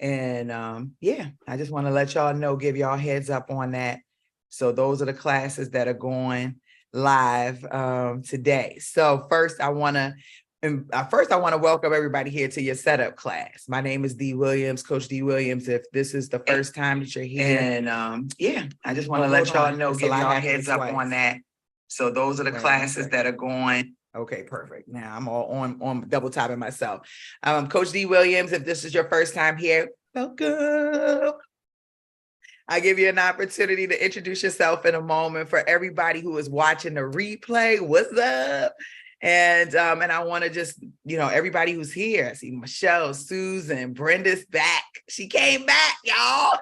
And yeah, I just want to let y'all know, give y'all heads up on that. So those are the classes that are going live today. So first I want to welcome everybody here to your setup class. My name is Dee Williams, Coach Dee Williams. If this is the first time that you're here, and yeah, I just want to let y'all know, give y'all heads up on that. So those are the classes that are going. Okay, perfect. Now I'm all on double tapping myself. Coach Dee Williams, if this is your first time here, welcome. I give you an opportunity to introduce yourself in a moment. For everybody who is watching the replay, what's up? And I want to just, everybody who's here. I see Michelle, Susan, Brenda's back. She came back, y'all.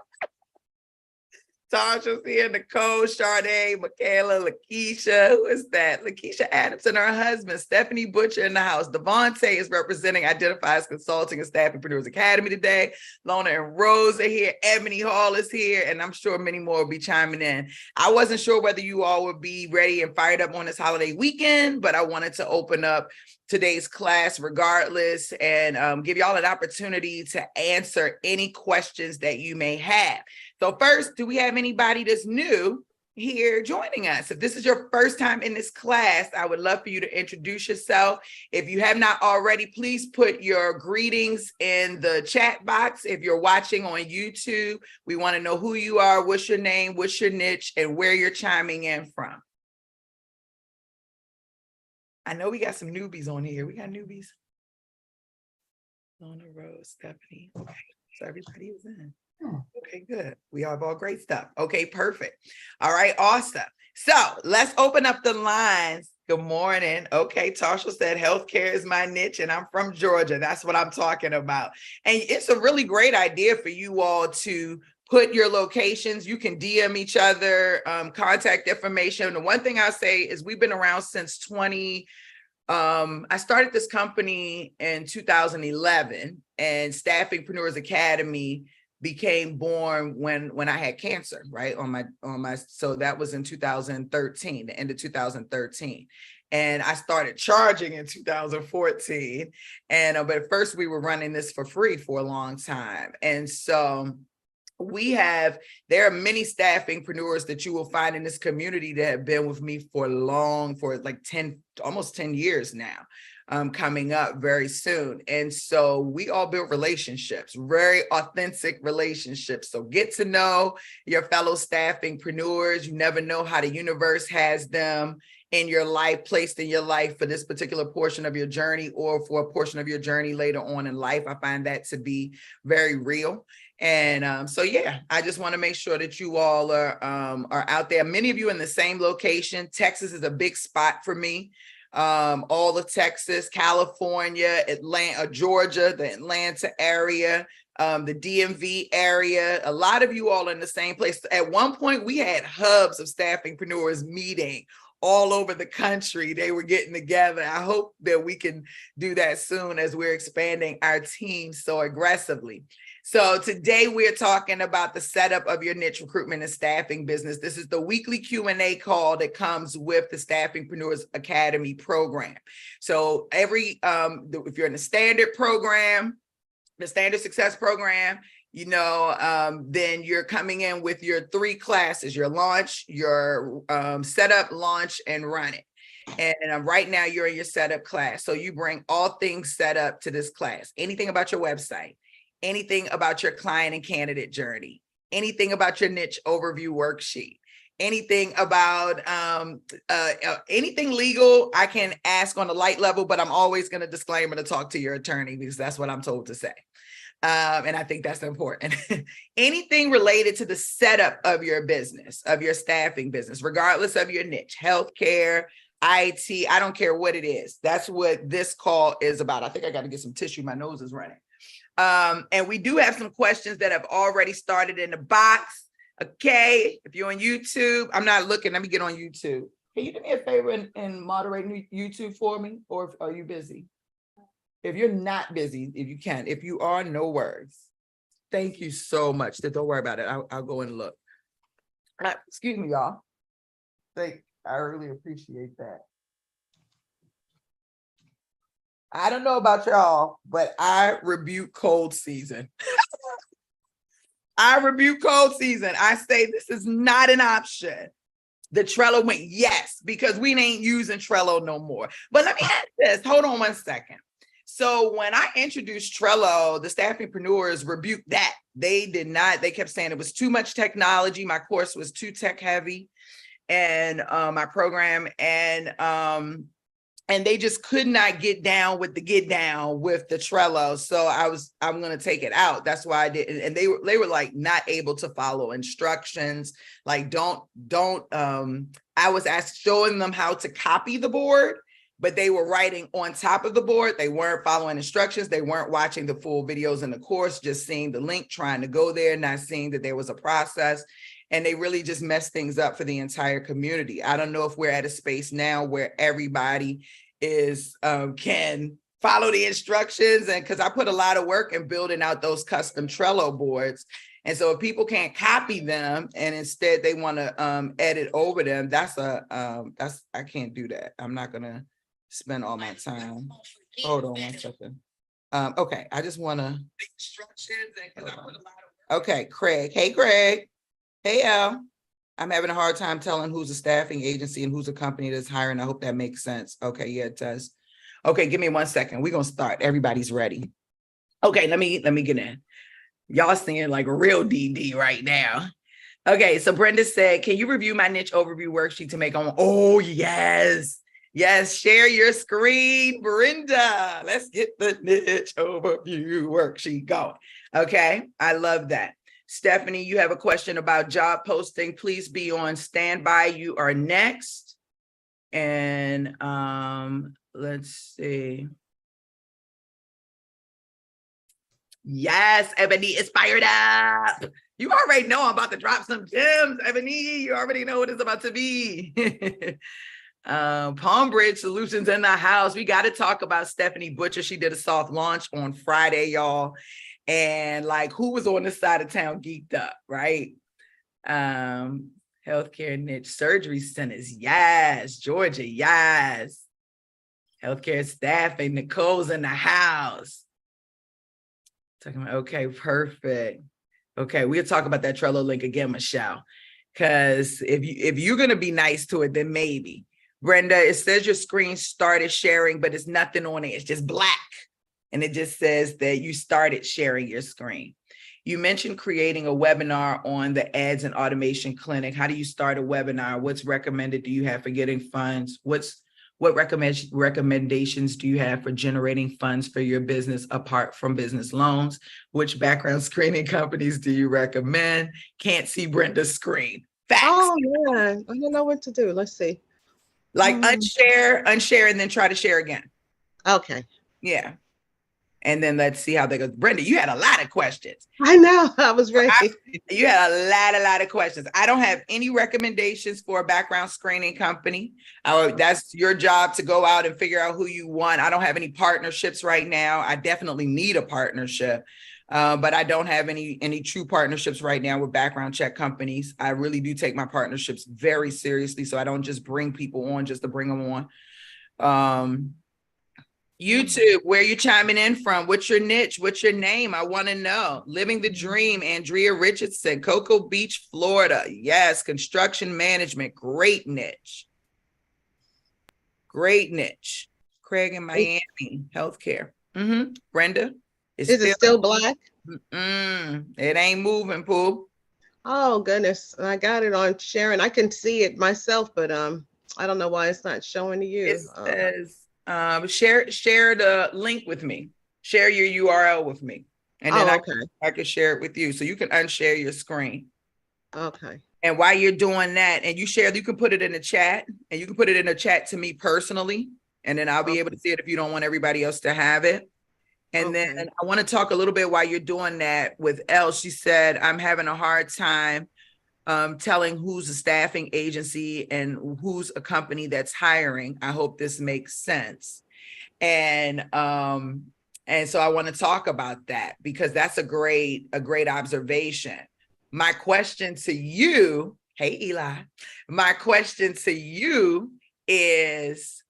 Tasha's here, Nicole, Sade, Michaela, Lakeisha. Who is that? Lakeisha Adams and her husband, Stephanie Butcher in the house. Devontae is representing Identifies Consulting and Staffingpreneurs Academy today. Lona and Rose are here. Ebony Hall is here. And I'm sure many more will be chiming in. I wasn't sure whether you all would be ready and fired up on this holiday weekend, but I wanted to open up today's class regardless and give y'all an opportunity to answer any questions that you may have. So first, do we have anybody that's new here joining us? If this is your first time in this class, I would love for you to introduce yourself. If you have not already, please put your greetings in the chat box. If you're watching on YouTube, we want to know who you are, what's your name, what's your niche, and where you're chiming in from. I know we got some newbies on here. We got newbies. Lona, Rose, Stephanie. Okay, so everybody is in. Okay, good. We have all great stuff. Okay, perfect. All right, awesome. So let's open up the lines. Good morning. Okay, Tasha said healthcare is my niche and I'm from Georgia. That's what I'm talking about. And it's a really great idea for you all to put your locations. You can DM each other, contact information. The one thing I'll say is we've been around since I started this company in 2011 and Staffingpreneurs Academy became born when I had cancer, right? So that was in 2013, the end of 2013. And I started charging in 2014. But at first we were running this for free for a long time. And so there are many staffingpreneurs that you will find in this community that have been with me for like almost 10 years now. Coming up very soon. And so we all build relationships, very authentic relationships. So get to know your fellow staffingpreneurs. You never know how the universe has them in your life, placed in your life for this particular portion of your journey or for a portion of your journey later on in life. I find that to be very real. And so, yeah, I just want to make sure that you all are out there. Many of you in the same location. Texas is a big spot for me. All of Texas, California, Atlanta, Georgia, the Atlanta area, the DMV area, a lot of you all in the same place. At one point, we had hubs of staffingpreneurs meeting all over the country. They were getting together. I hope that we can do that soon as we're expanding our team so aggressively. So today we're talking about the setup of your niche recruitment and staffing business. This is the weekly Q&A call that comes with the Staffingpreneurs Academy program. So if you're in the standard program, the standard success program, then you're coming in with your 3 classes, your launch, your setup, launch, and run it. And right now you're in your setup class. So you bring all things set up to this class, anything about your website, anything about your client and candidate journey, anything about your niche overview worksheet, anything about anything legal, I can ask on a light level, but I'm always going to disclaimer to talk to your attorney because that's what I'm told to say. And I think that's important. Anything related to the setup of your business, of your staffing business, regardless of your niche, healthcare, IT, I don't care what it is. That's what this call is about. I think I got to get some tissue. My nose is running. And we do have some questions that have already started in the box. Okay, if you're on YouTube, I'm not looking. Let me get on YouTube. Can you do me a favor and moderate YouTube for me? Or are you busy? If you're not busy, if you can, if you are, no worries. Thank you so much. Don't worry about it. I'll go and look. Excuse me, y'all. I really appreciate that. I don't know about y'all, but I rebuke cold season. I rebuke cold season. I say this is not an option. The Trello went, yes, because we ain't using Trello no more. But let me add this. Hold on one second. So when I introduced Trello, the staffingpreneurs rebuked that. They did not. They kept saying it was too much technology. My course was too tech heavy, and my program, and they just could not get down with the Trello. So I'm going to take it out. That's why I did. And they were like not able to follow instructions. Like, I was showing them how to copy the board, but they were writing on top of the board. They weren't following instructions. They weren't watching the full videos in the course, just seeing the link, trying to go there, not seeing that there was a process. And they really just messed things up for the entire community. I don't know if we're at a space now where everybody can follow the instructions, and because I put a lot of work in building out those custom Trello boards. And so if people can't copy them and instead they want to edit over them, I can't do that. I'm not gonna spend all my time. Hold on one second. Okay, I just want to instructions, and because I put a lot of. Okay, Craig. Hey, Craig. Hey, Al. I'm having a hard time telling who's a staffing agency and who's a company that's hiring. I hope that makes sense. Okay, yeah, it does. Okay, give me 1 second. We're gonna start. Everybody's ready. Okay, let me get in. Y'all seeing like a real DD right now. Okay, so Brenda said, can you review my niche overview worksheet to make on? Oh, yes. Yes, share your screen, Brenda. Let's get the niche overview worksheet going. Okay, I love that. Stephanie, you have a question about job posting. Please be on standby. You are next. And let's see. Yes, Ebony is fired up. You already know I'm about to drop some gems, Ebony. You already know what it's about to be. Palm Bridge Solutions in the house. We got to talk about Stephanie Butcher. She did a soft launch on Friday, y'all. And like, who was on this side of town geeked up, right? Healthcare niche surgery centers. Yes. Georgia. Yes. Healthcare staffing. Nicole's in the house. Talking about, okay, perfect. Okay, we'll talk about that Trello link again, Michelle. Because if you're going to be nice to it, then maybe. Brenda, it says your screen started sharing, but it's nothing on it. It's just black. And it just says that you started sharing your screen. You mentioned creating a webinar on the ads and automation clinic. How do you start a webinar? What's recommended do you have for getting funds? What recommendations do you have for generating funds for your business apart from business loans? Which background screening companies do you recommend? Can't see Brenda's screen. Facts. Oh man, I don't know what to do. Let's see. Like unshare, and then try to share again. Okay. Yeah. And then let's see how they go. Brenda, you had a lot of questions. I know. I was ready. You had a lot of questions. I don't have any recommendations for a background screening company. That's your job to go out and figure out who you want. I don't have any partnerships right now. I definitely need a partnership, but I don't have any true partnerships right now with background check companies. I really do take my partnerships very seriously, so I don't just bring people on just to bring them on. YouTube, where you chiming in from? What's your niche? What's your name? I want to know. Living the Dream, Andrea Richardson, Cocoa Beach, Florida. Yes, construction management. Great niche. Great niche. Craig in Miami, healthcare. Brenda? Is it still black? It ain't moving, Pooh. Oh, goodness. I got it on sharing. I can see it myself, but I don't know why it's not showing to you. It says... share the link with me. Share your URL with me. And then I can share it with you. So you can unshare your screen. Okay. And while you're doing that, and you can put it in the chat, and you can put it in the chat to me personally. And then I'll be able to see it if you don't want everybody else to have it. And then I want to talk a little bit while you're doing that with Elle. She said, I'm having a hard time telling who's a staffing agency and who's a company that's hiring. I hope this makes sense. And so I want to talk about that because that's a great observation. My question to you, hey Eli, my question to you is,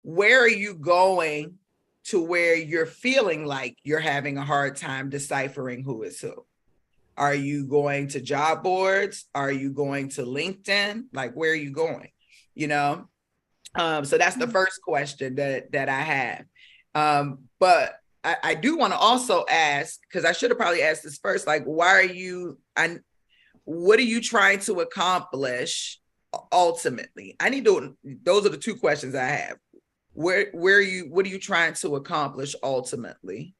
where are you going to where you're feeling like you're having a hard time deciphering who is who? Are you going to job boards? Are you going to LinkedIn? Like, where are you going? You know? So that's the first question that I have. But I do want to also ask, because I should have probably asked this first, like, what are you trying to accomplish ultimately? Those are the two questions I have. What are you trying to accomplish ultimately?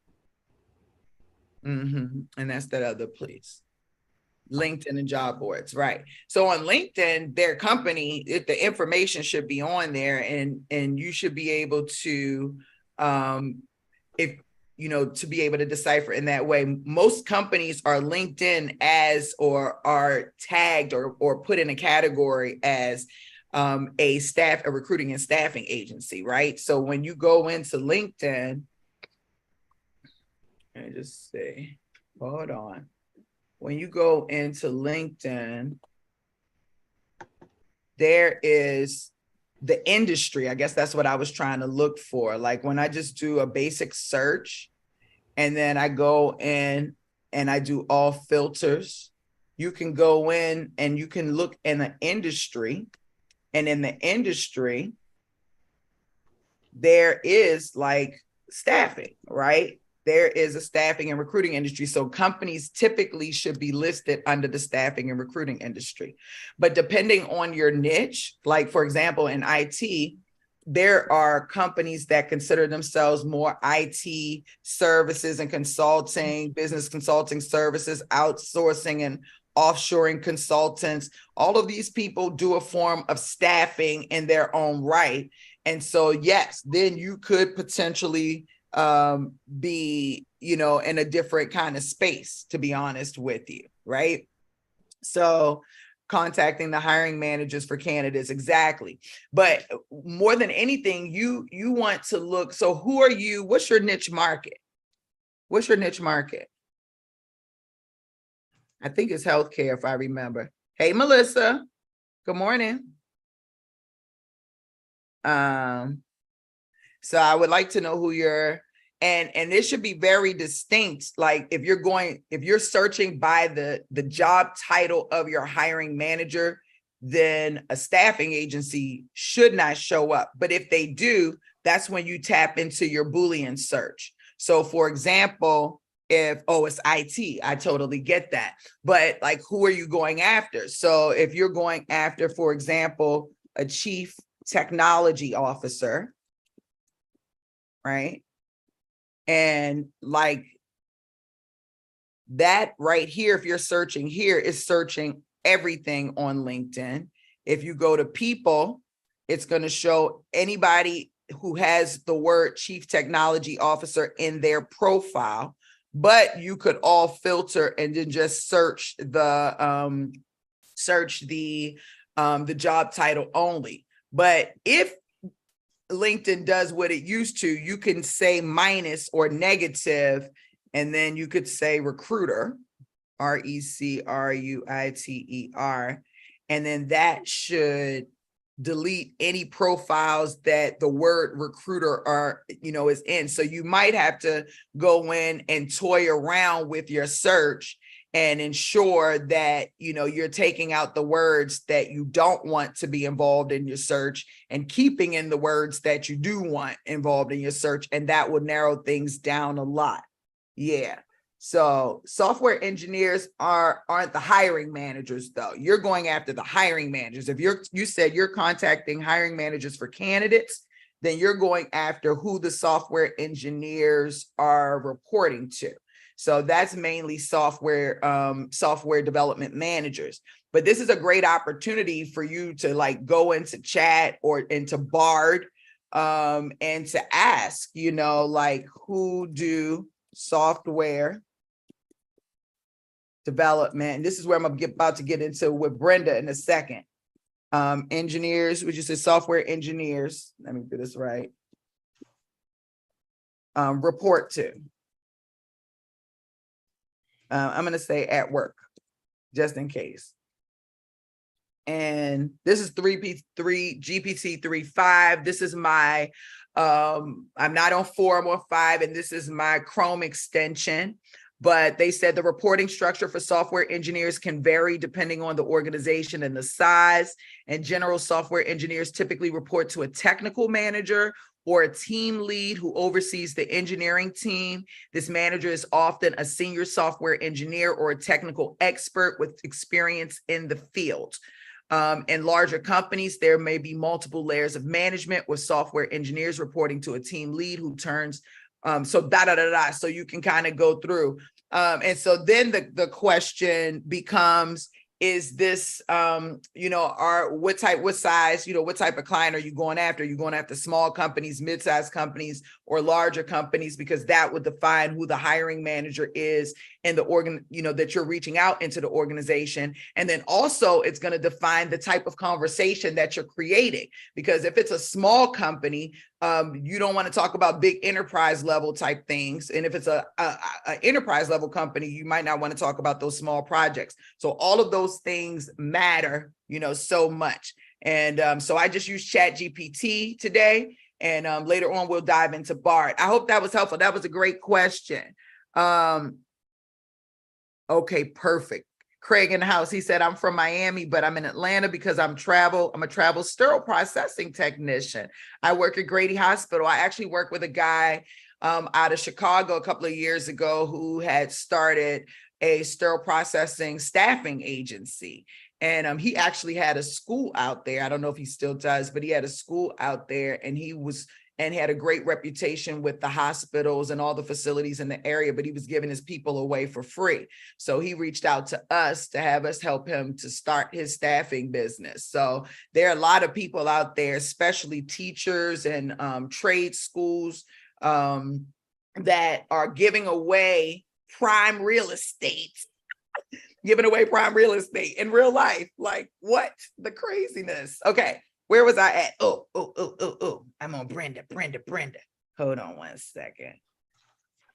And that's that other, please. LinkedIn and job boards, right? So on LinkedIn, their company, the information should be on there, and you should be able to, if you know, to be able to decipher in that way. Most companies are LinkedIn as, or are tagged or put in a category as a recruiting and staffing agency, right? So when you go into LinkedIn, let me just say, hold on. When you go into LinkedIn, there is the industry. I guess that's what I was trying to look for. Like when I just do a basic search and then I go in and I do all filters, you can go in and you can look in the industry. And in the industry, there is like staffing, right? There is a staffing and recruiting industry. So companies typically should be listed under the staffing and recruiting industry. But depending on your niche, like for example, in IT, there are companies that consider themselves more IT services and consulting, business consulting services, outsourcing and offshoring consultants. All of these people do a form of staffing in their own right. And so, yes, then you could potentially be, you know, in a different kind of space, to be honest with you, right? So contacting the hiring managers for candidates, exactly. But more than anything, you want to look, so who are you? What's your niche market? What's your niche market? I think it's healthcare, if I remember. Hey, Melissa, good morning. So I would like to know who you're, and this should be very distinct. Like if you're searching by the job title of your hiring manager, then a staffing agency should not show up. But if they do, that's when you tap into your Boolean search. So for example, if, oh, it's IT, I totally get that. But like, who are you going after? So if you're going after, for example, a chief technology officer, right? And like that right here, if you're searching here, is searching everything on LinkedIn. If you go to people, it's going to show anybody who has the word chief technology officer in their profile, but you could all filter and then just search the job title only. But if LinkedIn does what it used to, you can say minus or negative, and then you could say recruiter, recruiter, and then that should delete any profiles that the word recruiter is in. So you might have to go in and toy around with your search and ensure that, you're taking out the words that you don't want to be involved in your search and keeping in the words that you do want involved in your search. And that will narrow things down a lot. Yeah. So software engineers aren't the hiring managers though. You're going after the hiring managers. If you said you're contacting hiring managers for candidates, then you're going after who the software engineers are reporting to. So that's mainly software development managers. But this is a great opportunity for you to like go into chat or into Bard and to ask, like who do software development. And this is where I'm about to get into with Brenda in a second. Engineers, which is the software engineers. Let me do this right. Report to. I'm going to say at work, just in case. And this is 3P3 GPT 3.5. This is my, I'm not on 4, I'm on 5, and this is my Chrome extension. but they said the reporting structure for software engineers can vary depending on the organization and the size. And general software engineers typically report to a technical manager or a team lead who oversees the engineering team. This manager is often a senior software engineer or a technical expert with experience in the field. In larger companies, there may be multiple layers of management with software engineers reporting to a team lead who turns, so so you can kind of go through. And so then the question becomes, is this, what size, what type of client are you going after? Are you going after small companies, mid-sized companies, or larger companies? Because that would define who the hiring manager is in the organ, that you're reaching out into the organization. And then also it's going to define the type of conversation that you're creating. Because if it's a small company, you don't want to talk about big enterprise level type things. And if it's a enterprise level company, you might not want to talk about those small projects. So all of those things matter, so much. And so I just used ChatGPT today, and later on we'll dive into BART. I hope that was helpful. That was a great question. Okay, perfect. Craig in the house, he said, I'm from Miami, but I'm in Atlanta because I'm a travel sterile processing technician. I work at Grady Hospital. I actually worked with a guy out of Chicago a couple of years ago who had started a sterile processing staffing agency. And he actually had a school out there. I don't know if he still does, but he had a school out there, and he had a great reputation with the hospitals and all the facilities in the area, but he was giving his people away for free. So he reached out to us to have us help him to start his staffing business. So there are a lot of people out there, especially teachers and trade schools, that are giving away prime real estate. Giving away prime real estate in real life. Like, what? The craziness. Okay. Where was I at? Oh. I'm on Brenda. Hold on one second.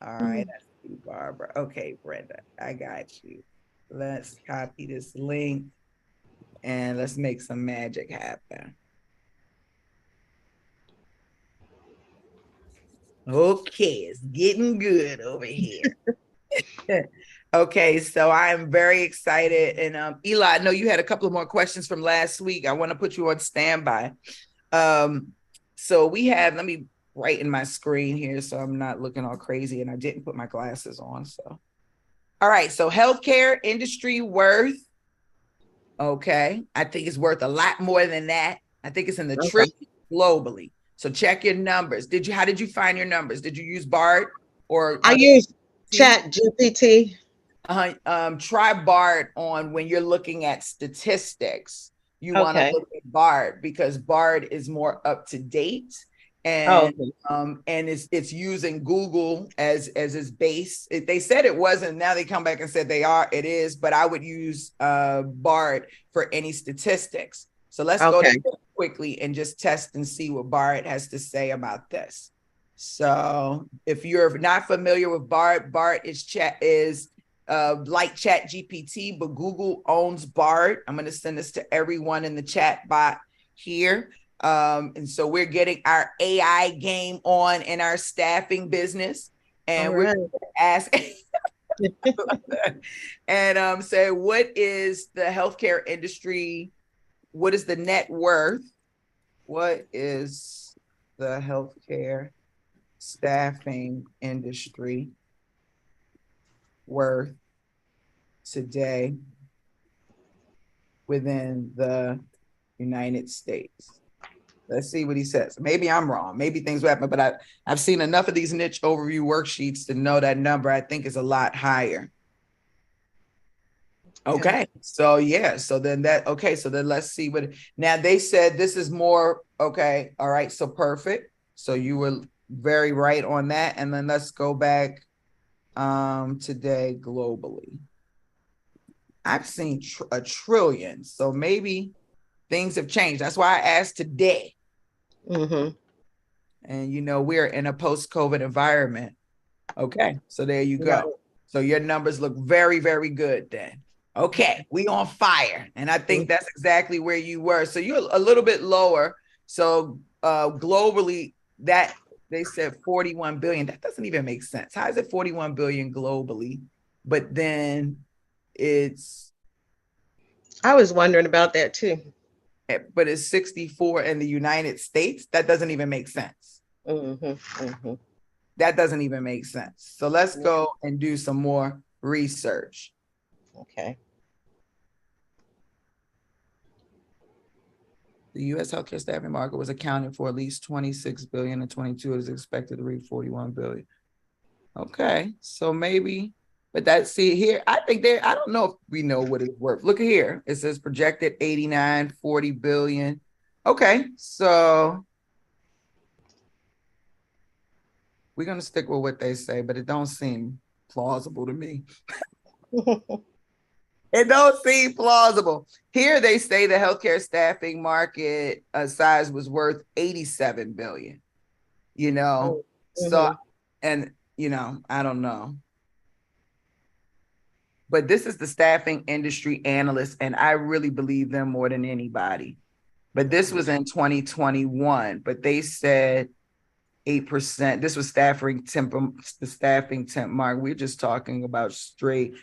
All right. That's you, Barbara. Okay, Brenda, I got you. Let's copy this link and let's make some magic happen. Okay, it's getting good over here. Okay, so I'm very excited. And Eli, I know you had a couple of more questions from last week. I want to put you on standby. So we have, let me write in my screen here so I'm not looking all crazy, and I didn't put my glasses on. So, all right, so healthcare industry worth, okay, I think it's worth a lot more than that. I think it's in the trillions globally. So check your numbers. How did you find your numbers? Did you use BART or? I use ChatGPT. Try BART on when you're looking at statistics. You want to look at BART because BART is more up to date, and and it's using Google as its base. They said it wasn't. Now they come back and said it is. But I would use BART for any statistics. So let's go quickly and just test and see what BART has to say about this. So if you're not familiar with BART, BART is like ChatGPT, but Google owns BART. I'm going to send this to everyone in the chat bot here. And so we're getting our AI game on in our staffing business. And we're going to ask and say, what is the healthcare industry? What is the net worth? What is the healthcare staffing industry worth today within the United States? Let's see what he says. Maybe I'm wrong. Maybe things will happen, but I've seen enough of these niche overview worksheets to know that number I think is a lot higher. Okay. So yeah. So then let's see what, now they said this is more, okay. All right. So perfect. So you were very right on that. And then let's go back today globally. I've seen a trillion. So maybe things have changed. That's why I asked today. And we're in a post-COVID environment. Okay. So there you go. Right. So your numbers look very, very good then. Okay, we on fire. And I think that's exactly where you were. So you're a little bit lower. So globally, that they said 41 billion. That doesn't even make sense. How is it 41 billion globally but then it's I was wondering about that too. but it's 64 in the United States. That doesn't even make sense. That doesn't even make sense. So let's go and do some more research. Okay. The U.S. healthcare staffing market was accounted for at least 26 billion and 22 is expected to reach 41 billion. Okay, so maybe, but that's see here. I think I don't know if we know what it's worth. Look at here. It says projected 89, 40 billion. Okay, so we're gonna stick with what they say, but it don't seem plausible to me. It don't seem plausible. Here they say the healthcare staffing market size was worth 87 billion, you know? So, and, you know, I don't know. But this is the staffing industry analyst, and I really believe them more than anybody. But this was in 2021, but they said 8%. This was the staffing temp market. We're just talking about straight.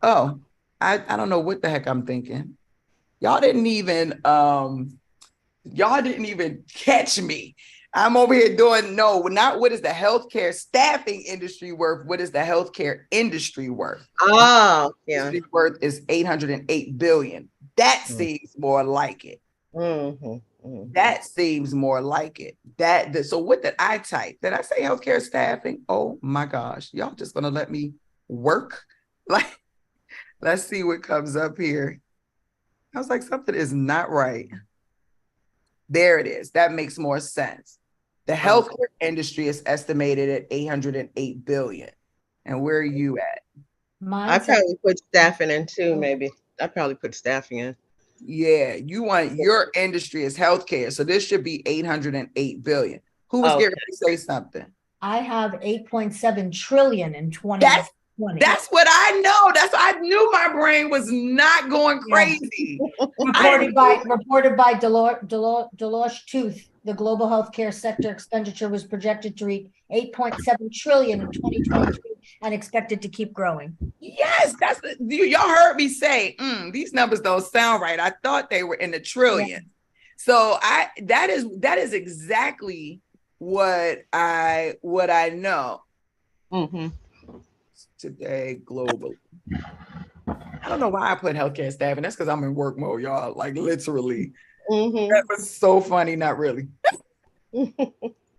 Oh, I don't know what the heck I'm thinking. Y'all didn't even catch me. I'm over here doing not what is the healthcare staffing industry worth? What is the healthcare industry worth? Oh, yeah. Industry worth is 808 billion. That seems more like it. That seems more like it. So what did I type? Did I say healthcare staffing? Oh my gosh, y'all just gonna let me work? Like, let's see what comes up here. I was like, something is not right. There it is. That makes more sense. The healthcare industry is estimated at 808 billion. And where are you at? I probably put staffing in too, maybe. I probably put staffing in. Yeah, you want your industry is healthcare. So this should be 808 billion. Who was getting to say something? I have 8.7 trillion in 2020. That's what I know. I knew my brain was not going crazy. Reported by Deloitte Tooth, the global healthcare sector expenditure was projected to reach 8.7 trillion in 2022 and expected to keep growing. Yes, y'all heard me say, these numbers don't sound right. I thought they were in the trillion. Yeah. So that is exactly what I know. Today globally. I don't know why I put healthcare staffing. That's because I'm in work mode, y'all. Like literally. That was so funny. Not really.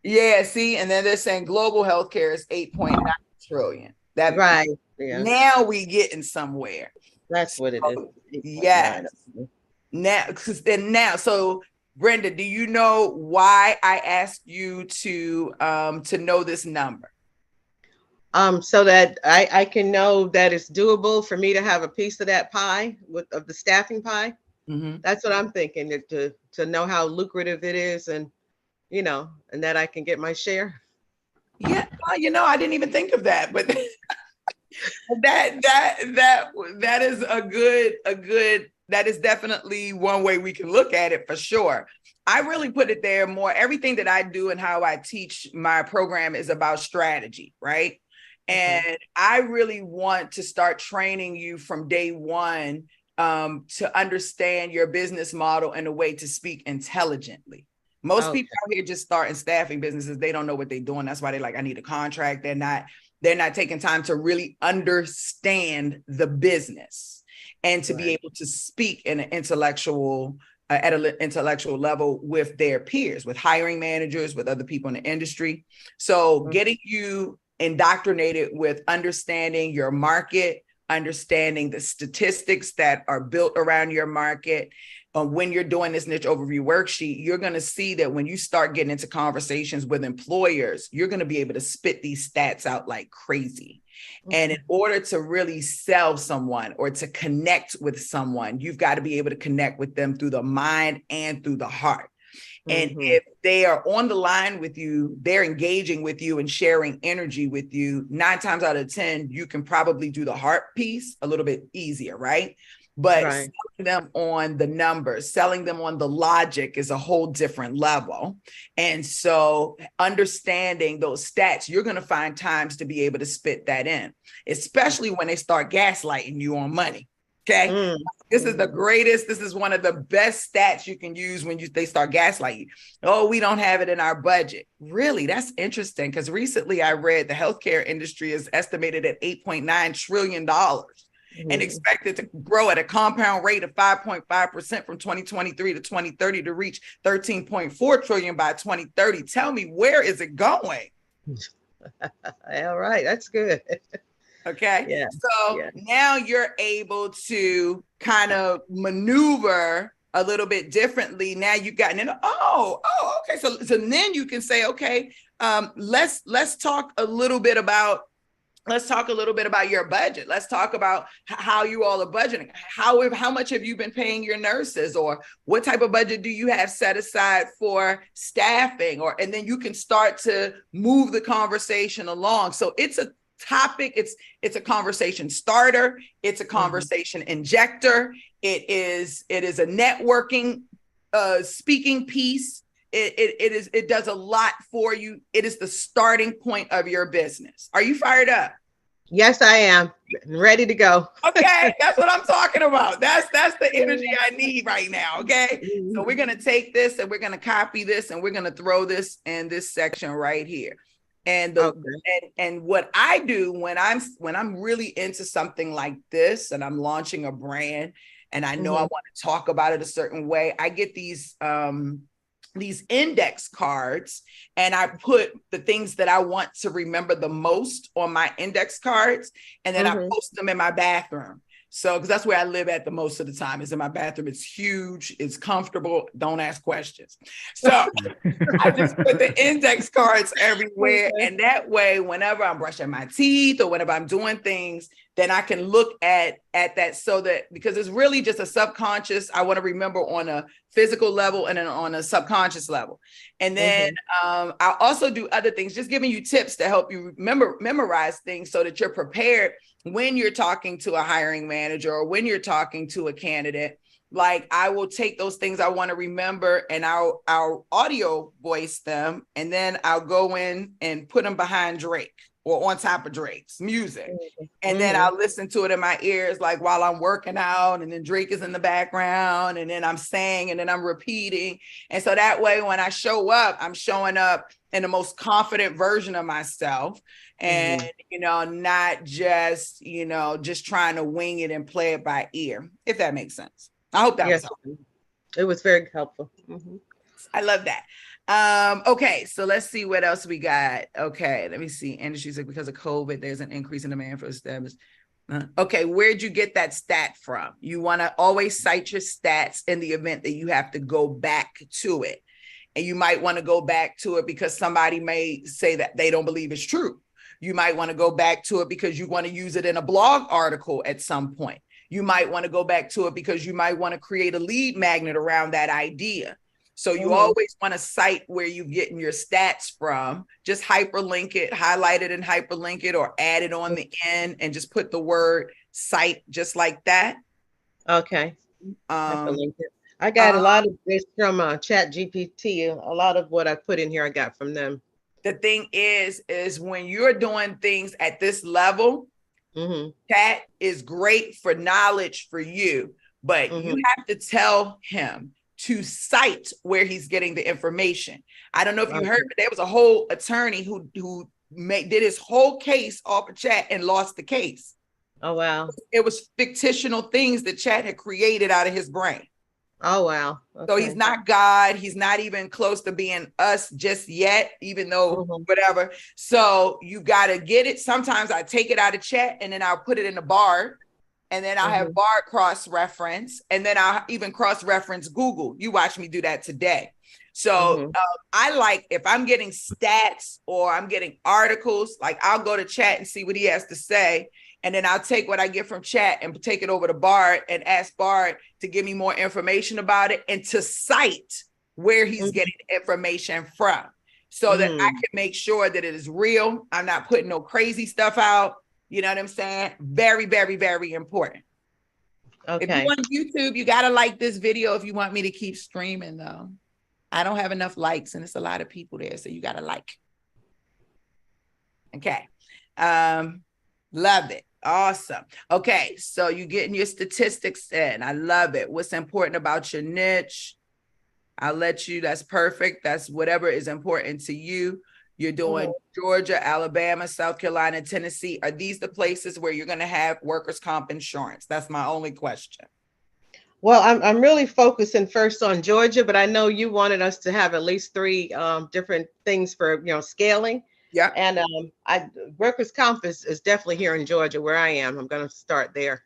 Yeah, see, and then they're saying global healthcare is 8.9 trillion. That right. Yeah. Now we getting somewhere. That's what it is. Yes. Now, so Brenda, do you know why I asked you to know this number? So that I can know that it's doable for me to have a piece of that pie of the staffing pie. That's what I'm thinking, to know how lucrative it is, and and that I can get my share. Yeah, I didn't even think of that, but that is a good that is definitely one way we can look at it for sure. I really put it there more. Everything that I do and how I teach my program is about strategy, right? And I really want to start training you from day one to understand your business model and a way to speak intelligently. Most people out here just starting staffing businesses, they don't know what they're doing. That's why they're like, I need a contract. They're not taking time to really understand the business and to be able to speak in an intellectual at an intellectual level with their peers, with hiring managers, with other people in the industry. So getting you indoctrinated with understanding your market, understanding the statistics that are built around your market. When you're doing this niche overview worksheet, you're going to see that when you start getting into conversations with employers, you're going to be able to spit these stats out like crazy. And in order to really sell someone or to connect with someone, you've got to be able to connect with them through the mind and through the heart. And if they are on the line with you, they're engaging with you and sharing energy with you, 9 times out of 10, you can probably do the heart piece a little bit easier, right? but Right. selling them on the numbers, selling them on the logic is a whole different level. And so understanding those stats, you're going to find times to be able to spit that in, especially when they start gaslighting you on money. Okay. Mm. This is the greatest. This is one of the best stats you can use when they start gaslighting. Oh, we don't have it in our budget. Really? That's interesting, because recently I read the healthcare industry is estimated at $8.9 trillion and expected to grow at a compound rate of 5.5% from 2023 to 2030 to reach 13.4 trillion by 2030. Tell me, where is it going? All right, that's good. Okay. Yeah. So now you're able to kind of maneuver a little bit differently. Now you've gotten in. Okay. So then you can say, okay, let's talk a little bit about your budget. Let's talk about how you all are budgeting. How much have you been paying your nurses, or what type of budget do you have set aside for staffing? And then you can start to move the conversation along. So it's a topic. It's a conversation starter. It's a conversation injector. It is a networking, speaking piece. It does a lot for you. It is the starting point of your business. Are you fired up? Yes, I am ready to go. Okay, that's what I'm talking about. That's the energy I need right now. Okay, so we're gonna take this and we're gonna copy this and we're gonna throw this in this section right here. And and what I do when I'm really into something like this and I'm launching a brand and I know I want to talk about it a certain way, I get these index cards and I put the things that I want to remember the most on my index cards, and then I post them in my bathroom. So, because that's where I live at the most of the time, is in my bathroom. It's huge, it's comfortable, don't ask questions. So I just put the index cards everywhere. And that way, whenever I'm brushing my teeth or whenever I'm doing things, then I can look at that, so that, because it's really just a subconscious, I want to remember on a physical level and then on a subconscious level. And then I'll also do other things, just giving you tips to help you memorize things so that you're prepared when you're talking to a hiring manager or when you're talking to a candidate. Like, I will take those things I want to remember and I'll audio voice them, and then I'll go in and put them behind Drake or on top of Drake's music. And then I'll listen to it in my ears, like while I'm working out, and then Drake is in the background, and then I'm saying, and then I'm repeating. And so that way, when I show up, I'm showing up in the most confident version of myself, and, not just, just trying to wing it and play it by ear, if that makes sense. I hope that was helpful. It was very helpful. I love that. Okay, so let's see what else we got. Okay, let me see. Industries, like, because of COVID, there's an increase in demand for established. Okay, where'd you get that stat from? You want to always cite your stats in the event that you have to go back to it. And you might want to go back to it because somebody may say that they don't believe it's true. You might want to go back to it because you want to use it in a blog article at some point. You might want to go back to it because you might want to create a lead magnet around that idea. So you always want to cite where you're getting your stats from. Just hyperlink it, highlight it and hyperlink it, or add it on the end and just put the word cite just like that. Okay. Hyperlink it. I got a lot of this from Chat GPT. A lot of what I put in here, I got from them. The thing is when you're doing things at this level, Chat is great for knowledge for you, but you have to tell him to cite where he's getting the information. I don't know if you heard, but there was a whole attorney who did his whole case off of Chat and lost the case. Oh, wow. It was fictional things that Chat had created out of his brain. Oh, wow. Okay. So he's not God. He's not even close to being us just yet, even though whatever. So you got to get it. Sometimes I take it out of Chat and then I'll put it in the bar. And then I'll have bar cross-reference, and then I'll even cross-reference Google. You watch me do that today. So I like, if I'm getting stats or I'm getting articles, like I'll go to Chat and see what he has to say. And then I'll take what I get from Chat and take it over to Bart and ask Bart to give me more information about it and to cite where he's getting information from, so that I can make sure that it is real. I'm not putting no crazy stuff out. You know what I'm saying? Very, very, very important. If you Okay. want YouTube, you got to like this video if you want me to keep streaming, though. I don't have enough likes, and it's a lot of people there, so you got to like. Okay. Love it. Awesome. Okay, so you're getting your statistics in. I love it. What's important about your niche? I'll let you. That's perfect. That's whatever is important to you. You're doing Georgia, Alabama, South Carolina, Tennessee. Are these the places where you're going to have workers' comp insurance? That's my only question. Well, I'm really focusing first on Georgia, but I know you wanted us to have at least 3 different things for, scaling. Yeah. And workers' comp is definitely here in Georgia where I am. I'm going to start there.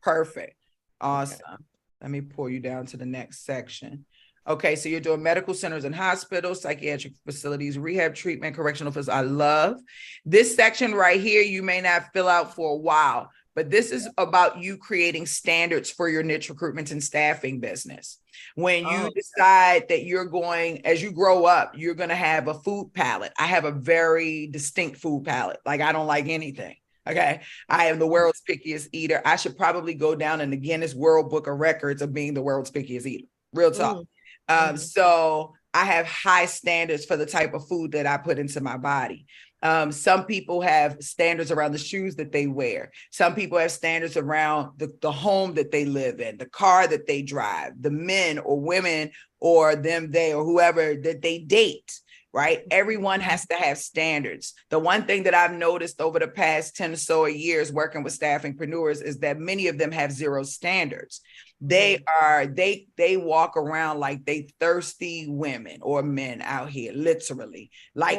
Perfect. Awesome. Okay. Let me pull you down to the next section. Okay, so you're doing medical centers and hospitals, psychiatric facilities, rehab, treatment, correctional facilities. I love this section right here. You may not fill out for a while, but this is about you creating standards for your niche recruitment and staffing business. When you decide that you're going, as you grow up, you're going to have a food palette. I have a very distinct food palette. Like, I don't like anything. Okay. I am the world's pickiest eater. I should probably go down in the Guinness World Book of Records of being the world's pickiest eater. Real talk. So I have high standards for the type of food that I put into my body. Some people have standards around the shoes that they wear. Some people have standards around the home that they live in, the car that they drive, the men or women or them, they, or whoever that they date, right? Everyone has to have standards. The one thing that I've noticed over the past 10 or so years working with staffingpreneurs is that many of them have zero standards. They walk around like they thirsty women or men out here, literally. Like,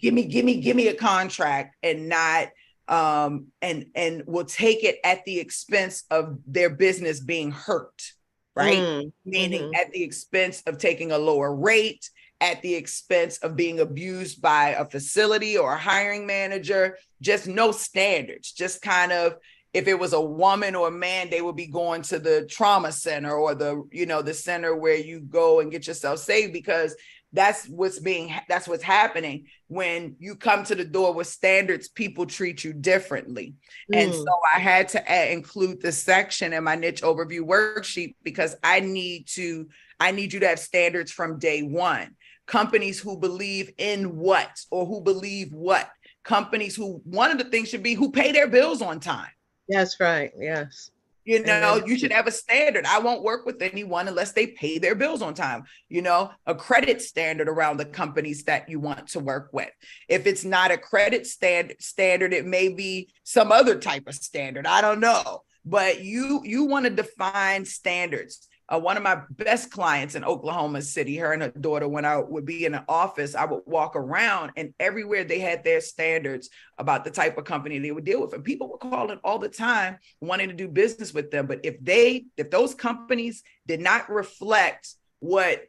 give me a contract, and not and will take it at the expense of their business being hurt, right? Meaning at the expense of taking a lower rate, at the expense of being abused by a facility or a hiring manager. Just no standards. Just kind of, if it was a woman or a man, they would be going to the trauma center or the center where you go and get yourself saved, because that's what's happening. When you come to the door with standards, people treat you differently. And so I had to include this section in my niche overview worksheet, because I need you to have standards from day one. Companies who believe in what, or who believe what. Companies who, one of the things should be who pay their bills on time. That's right. Yes. You should have a standard. I won't work with anyone unless they pay their bills on time. A credit standard around the companies that you want to work with. If it's not a credit standard, it may be some other type of standard. I don't know. But you want to define standards. One of my best clients in Oklahoma City, her and her daughter, when I would be in an office, I would walk around, and everywhere they had their standards about the type of company they would deal with. And people would call it all the time wanting to do business with them. But if those companies did not reflect what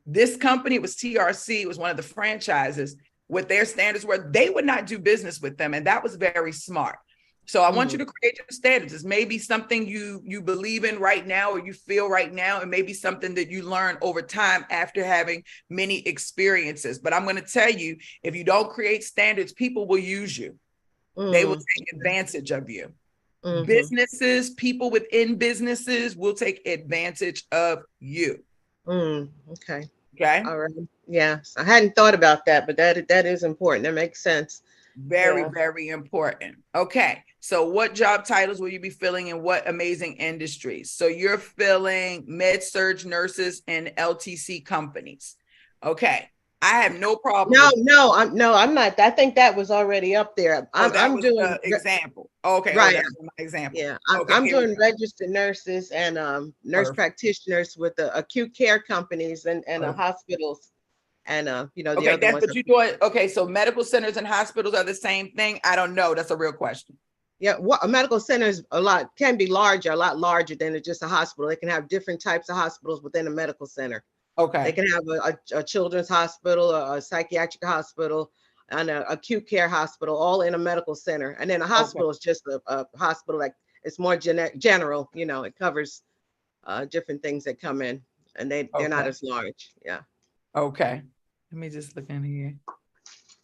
this company, it was TRC, it was one of the franchises, what their standards were, they would not do business with them. And that was very smart. So I want you to create your standards. It's maybe something you believe in right now, or you feel right now. It may be something that you learn over time after having many experiences. But I'm going to tell you, if you don't create standards, people will use you. They will take advantage of you. Businesses, people within businesses will take advantage of you. Okay. Okay. All right. Yes. I hadn't thought about that, but that is important. That makes sense. Very important. Okay. So what job titles will you be filling in what amazing industries? So you're filling med-surg nurses and LTC companies. Okay. I have no problem. No, I'm not. I think that was already up there. I'm doing an example. Okay. Right. That's my example. Yeah. I'm doing registered nurses and nurse practitioners with the acute care companies and hospitals. And the other ones. But you're doing, okay, so medical centers and hospitals are the same thing? I don't know. That's a real question. Yeah, a medical center is a lot larger than just a hospital. They can have different types of hospitals within a medical center. Okay. They can have a children's hospital, a psychiatric hospital, and an acute care hospital, all in a medical center. And then a hospital is just a hospital, like it's more general, it covers different things that come in, and they're not as large. Yeah. Okay. Let me just look in here.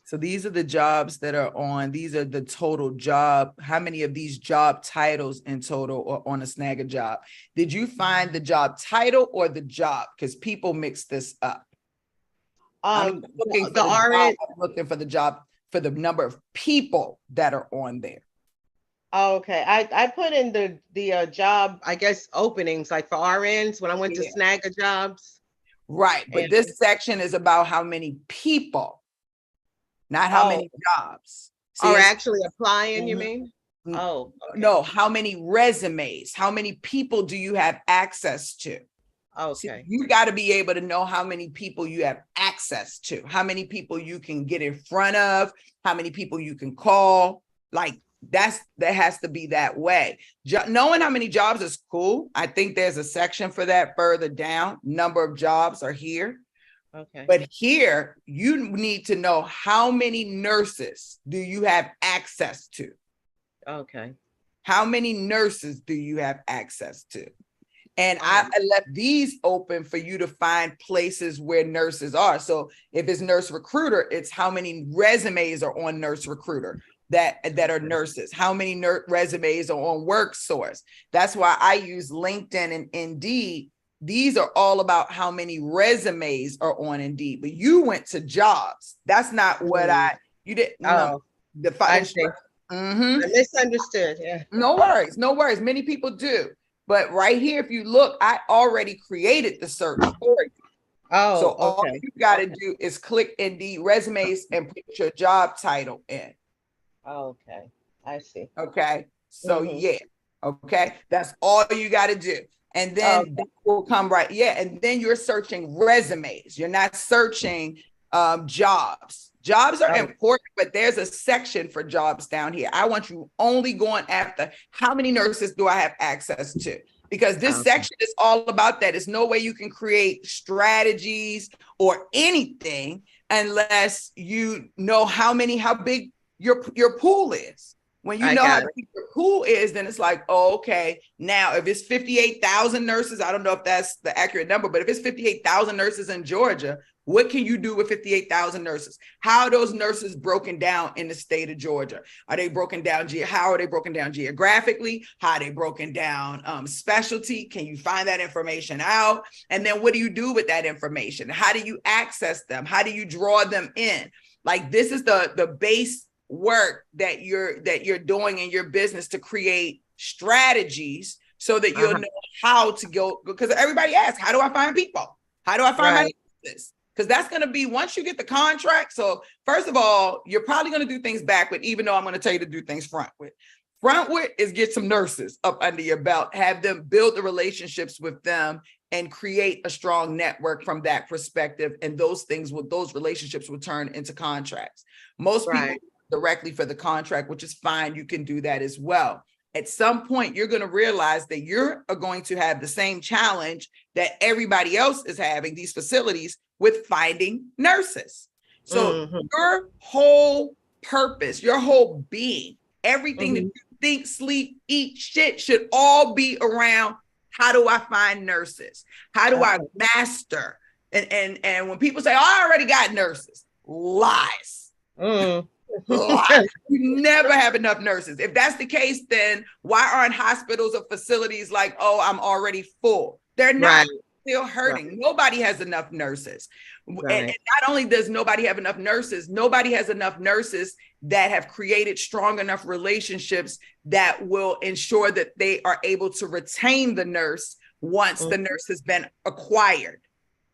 So these are the jobs that are on, these are the total job. How many of these job titles in total are on a Snag a Job? Did you find the job title or the job? Because people mix this up. I'm looking for the job. I'm looking for the job for the number of people that are on there. Okay, I put in the job, I guess, openings, like for RNs when I went to Snag a Jobs. Right, but this section is about how many people, not how many jobs. See, are actually applying, you mean? Oh, okay. No, how many resumes? How many people do you have access to? Okay. See, you got to be able to know how many people you have access to, how many people you can get in front of, how many people you can call. Like that has to be that way. Knowing how many jobs is cool. I think there's a section for that further down. Number of jobs are here. Okay. But here you need to know how many nurses do you have access to? Okay. How many nurses do you have access to? And I left these open for you to find places where nurses are. So if it's Nurse Recruiter, it's how many resumes are on Nurse Recruiter that are nurses. How many resumes are on WorkSource? That's why I use LinkedIn and Indeed. These are all about how many resumes are on Indeed. But you went to jobs. That's not what you didn't know. I misunderstood. Yeah. No worries. No worries. Many people do. But right here, if you look, I already created the search for you. Oh, so all you got to do is click Indeed resumes and put your job title in. Okay, I see. Okay, so yeah, okay, that's all you got to do. And then that will come right. Yeah, and then you're searching resumes. You're not searching jobs. Jobs are important, but there's a section for jobs down here. I want you only going after how many nurses do I have access to? Because this section is all about that. There's no way you can create strategies or anything unless you know how big your pool is. When you know how big your pool is, then it's like, oh, okay, now if it's 58,000 nurses, I don't know if that's the accurate number, but if it's 58,000 nurses in Georgia, what can you do with 58,000 nurses? How are those nurses broken down in the state of Georgia? Are they broken down? How are they broken down geographically? How are they broken down specialty? Can you find that information out? And then what do you do with that information? How do you access them? How do you draw them in? Like this is the base work that you're doing in your business to create strategies so that you'll know how to go. Because everybody asks, how do I find people? How do I find my business? Because that's going to be once you get the contract. So first of all, you're probably going to do things backward, even though I'm going to tell you to do things frontward. Frontward is get some nurses up under your belt, have them build the relationships with them and create a strong network from that perspective. And those relationships will turn into contracts. Most people directly for the contract, which is fine. You can do that as well. At some point, you're going to realize that you're going to have the same challenge that everybody else is having, these facilities, with finding nurses. So your whole purpose, your whole being, everything that you think, sleep, eat, shit should all be around how do I find nurses? How do I master? And when people say, oh, I already got nurses, lies. You never have enough nurses. If that's the case, then why aren't hospitals or facilities like, oh, I'm already full? They're not. Still hurting. Nobody has enough nurses. And not only does nobody have enough nurses that have created strong enough relationships that will ensure that they are able to retain the nurse once the nurse has been acquired.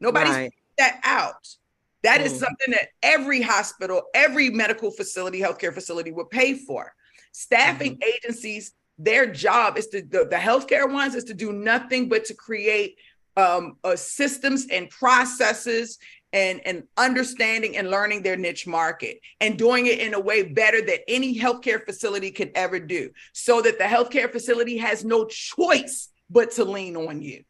Nobody's figured that out. That is something that every hospital, every medical facility, healthcare facility would pay for. Staffing agencies, their job is to, the healthcare ones is to do nothing but to create systems and processes and understanding and learning their niche market and doing it in a way better than any healthcare facility could ever do, so that the healthcare facility has no choice but to lean on you.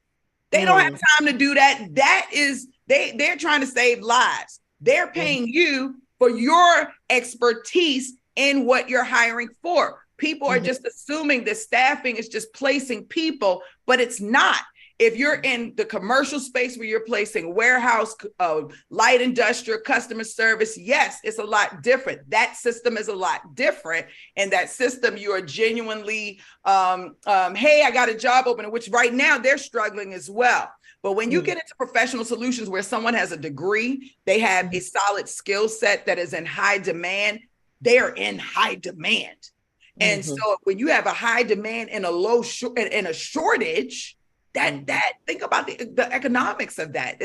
They don't have time to do that. That is, they're trying to save lives. They're paying you for your expertise in what you're hiring for. People are just assuming that staffing is just placing people, but it's not. If you're in the commercial space where you're placing warehouse, light industrial, customer service, yes, it's a lot different. That system is a lot different. And that system, you are genuinely, hey, I got a job opening, which right now they're struggling as well. But when you get into professional solutions where someone has a degree, they have a solid skill set that is in high demand, they are in high demand. And so when you have a high demand and a shortage, think about the economics of that.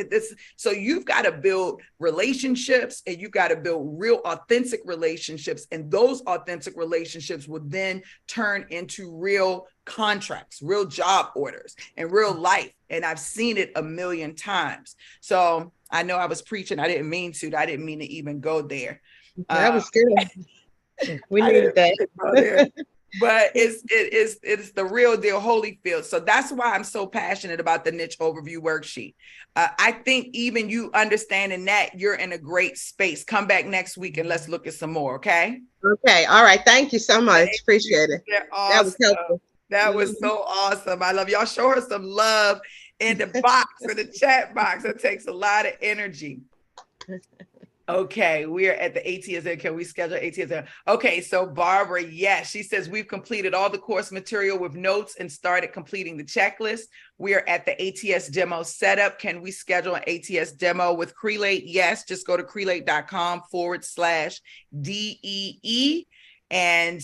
So you've got to build relationships, and you've got to build real authentic relationships. And those authentic relationships will then turn into real contracts, real job orders, and real life. And I've seen it a million times. So I know I was preaching. I didn't mean to even go there. That was good. We needed that. But it's the real deal, Holyfield. So that's why I'm so passionate about the niche overview worksheet. I think even you understanding that, you're in a great space. Come back next week and let's look at some more. Okay. Okay. All right. Thank you so much. Appreciate it. Awesome. That was helpful. That was so awesome. I love y'all. Show her some love in the box, or the chat box. It takes a lot of energy. Okay, we are at the ATSM. Can we schedule ATSM? Okay, so Barbara, yes, she says we've completed all the course material with notes and started completing the checklist. We are at the ATS demo setup. Can we schedule an ATS demo with Crelate? Yes, just go to crelate.com/DEE. And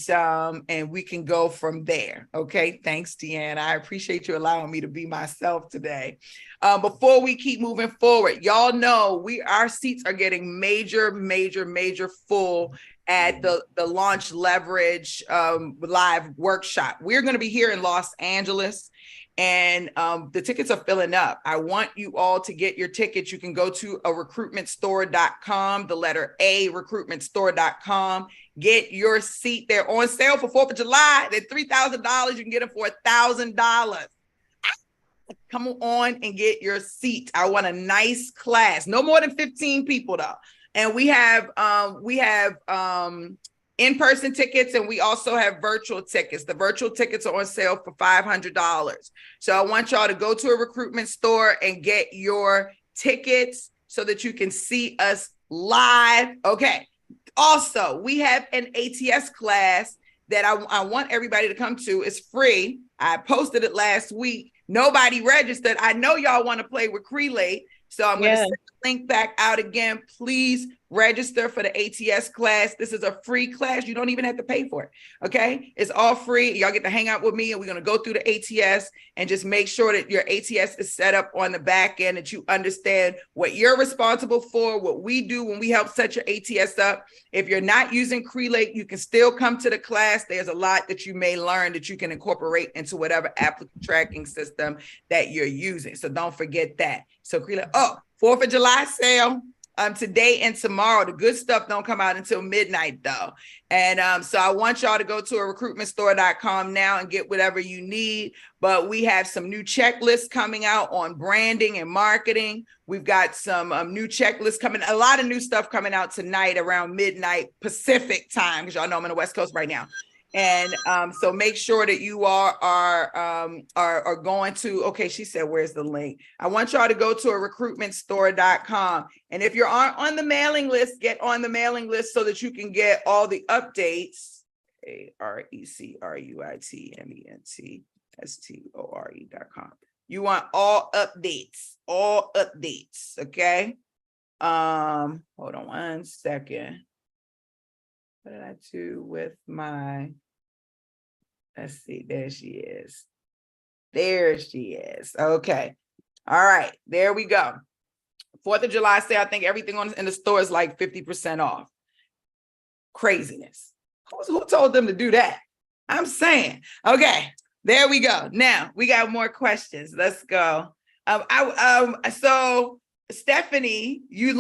we can go from there. Okay. Thanks, Deanna. I appreciate you allowing me to be myself today. Before we keep moving forward, y'all know our seats are getting major full at the Launch Leverage live workshop. We're going to be here in Los Angeles, and the tickets are filling up. I want you all to get your tickets. You can go to recruitmentstore.com, the letter A, recruitmentstore.com. Get your seat. They're on sale for 4th of July. They're $3,000. You can get them for $1,000. Come on and get your seat. I want a nice class. No more than 15 people though. And we have in-person tickets, and we also have virtual tickets. The virtual tickets are on sale for $500. So I want y'all to go to a recruitment store and get your tickets so that you can see us live. Okay. Also, we have an ATS class that I want everybody to come to. It's free. I posted it last week. Nobody registered. I know y'all want to play with Crelate. So I'm going to send the link back out again. Please register for the ATS class. This is a free class. You don't even have to pay for it. Okay. It's all free. Y'all get to hang out with me, and we're going to go through the ATS and just make sure that your ATS is set up on the back end, that you understand what you're responsible for, what we do when we help set your ATS up. If you're not using Crelate, you can still come to the class. There's a lot that you may learn that you can incorporate into whatever applicant tracking system that you're using. So don't forget that. So Crelate, 4th of July sale. Today and tomorrow. The good stuff don't come out until midnight though. And so I want y'all to go to a recruitmentstore.com now and get whatever you need. But we have some new checklists coming out on branding and marketing. We've got some new checklists coming, a lot of new stuff coming out tonight around midnight Pacific time, because y'all know I'm on the West Coast right now. And so make sure that you are going to, okay, she said, where's the link? I want y'all to go to a recruitmentstore.com. And if you're on the mailing list, get on the mailing list so that you can get all the updates. recruitmentstore.com. You want all updates, okay? Hold on one second. What did I do with my, let's see, there she is. There she is. Okay. All right, there we go. 4th of July sale, I think everything in the store is like 50% off. Craziness. Who told them to do that? I'm saying. Okay, there we go. Now, we got more questions. Let's go. So Stephanie, you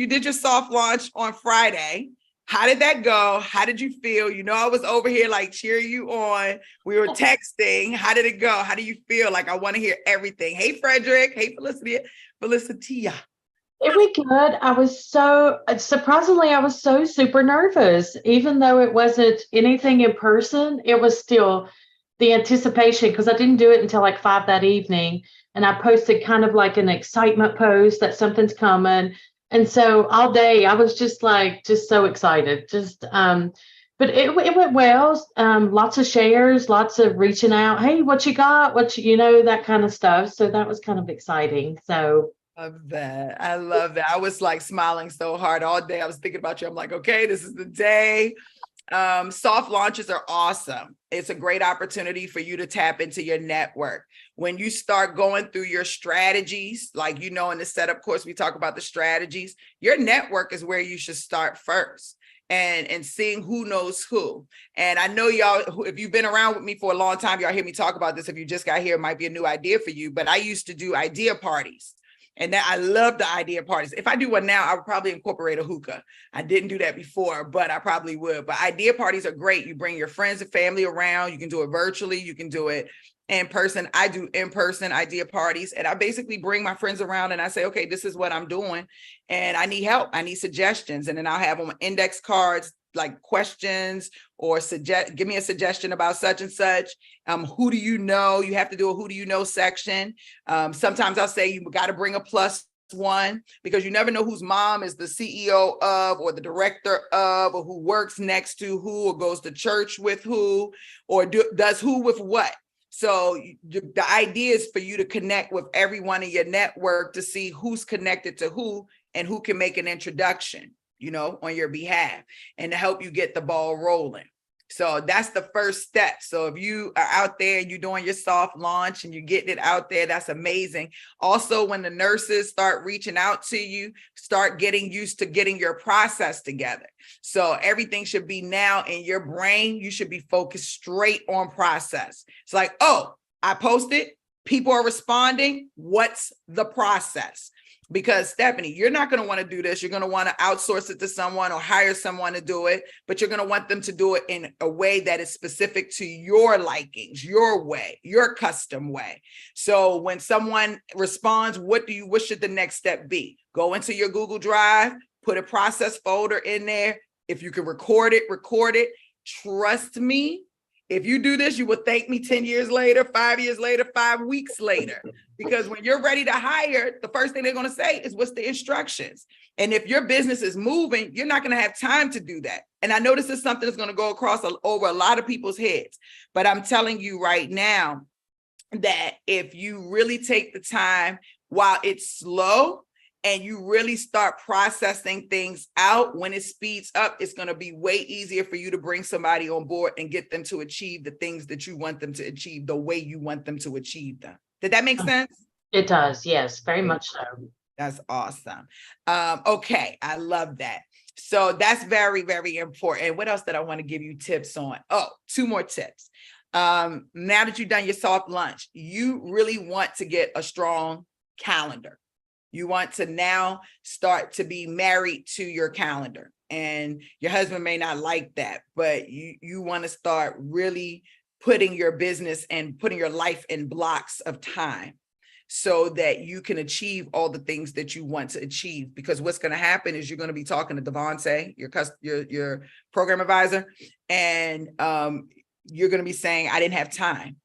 did your soft launch on Friday. How did that go? How did you feel? You know, I was over here like cheering you on. We were texting. How did it go? How do you feel? Like, I want to hear everything. Hey, Frederick. Hey, Felicitia. It was good. I was so super nervous. Even though it wasn't anything in person, it was still the anticipation, because I didn't do it until like 5 that evening, and I posted kind of like an excitement post that something's coming. And so all day I was just so excited. But it went well. Lots of shares, lots of reaching out. Hey, what you got? That kind of stuff. So that was kind of exciting. So Love that. I love that. I was like smiling so hard all day. I was thinking about you. I'm like, okay, this is the day. Soft launches are awesome. It's a great opportunity for you to tap into your network. When you start going through your strategies, like, in the setup course, we talk about the strategies. Your network is where you should start first. And seeing who knows who. And I know y'all, if you've been around with me for a long time, y'all hear me talk about this. If you just got here, it might be a new idea for you, but I used to do idea parties. And that I love the idea parties. If I do one now, I would probably incorporate a hookah. I didn't do that before, but I probably would. But idea parties are great. You bring your friends and family around. You can do it virtually. You can do it in person. I do in-person idea parties. And I basically bring my friends around and I say, okay, this is what I'm doing. And I need help. I need suggestions. And then I'll have on index cards, like questions or give me a suggestion about such and such. Who do you know? You have to do a who do you know section. Sometimes I'll say you got to bring a +1 because you never know whose mom is the CEO of or the director of or who works next to who or goes to church with who or does who with what. So the idea is for you to connect with everyone in your network to see who's connected to who and who can make an introduction, on your behalf and to help you get the ball rolling. So that's the first step. So if you are out there and you're doing your soft launch and you're getting it out there, that's amazing. Also, when the nurses start reaching out to you, start getting used to getting your process together. So everything should be now in your brain. You should be focused straight on process. It's like, oh, I posted, people are responding. What's the process? Because Stephanie, you're not going to want to do this. You're going to want to outsource it to someone or hire someone to do it, but you're going to want them to do it in a way that is specific to your likings, your way, your custom way. So when someone responds, what should the next step be? Go into your Google Drive, put a process folder in there. If you can record it, record it. Trust me. If you do this, you will thank me 10 years later, 5 years later, 5 weeks later, because when you're ready to hire, the first thing they're going to say is what's the instructions. And if your business is moving, you're not going to have time to do that. And I know this is something that's going to go across over a lot of people's heads, but I'm telling you right now that if you really take the time while it's slow, and you really start processing things out, when it speeds up, it's going to be way easier for you to bring somebody on board and get them to achieve the things that you want them to achieve the way you want them to achieve them. Did that make sense? It does. Yes, very much so. That's awesome. Okay, I love that. So that's very, very important. What else did I want to give you tips on? Oh, 2 more tips. Now that you've done your soft launch, you really want to get a strong calendar. You want to now start to be married to your calendar, and your husband may not like that, but you want to start really putting your business and putting your life in blocks of time so that you can achieve all the things that you want to achieve. Because what's going to happen is you're going to be talking to Devontae, your program advisor, and you're going to be saying, I didn't have time.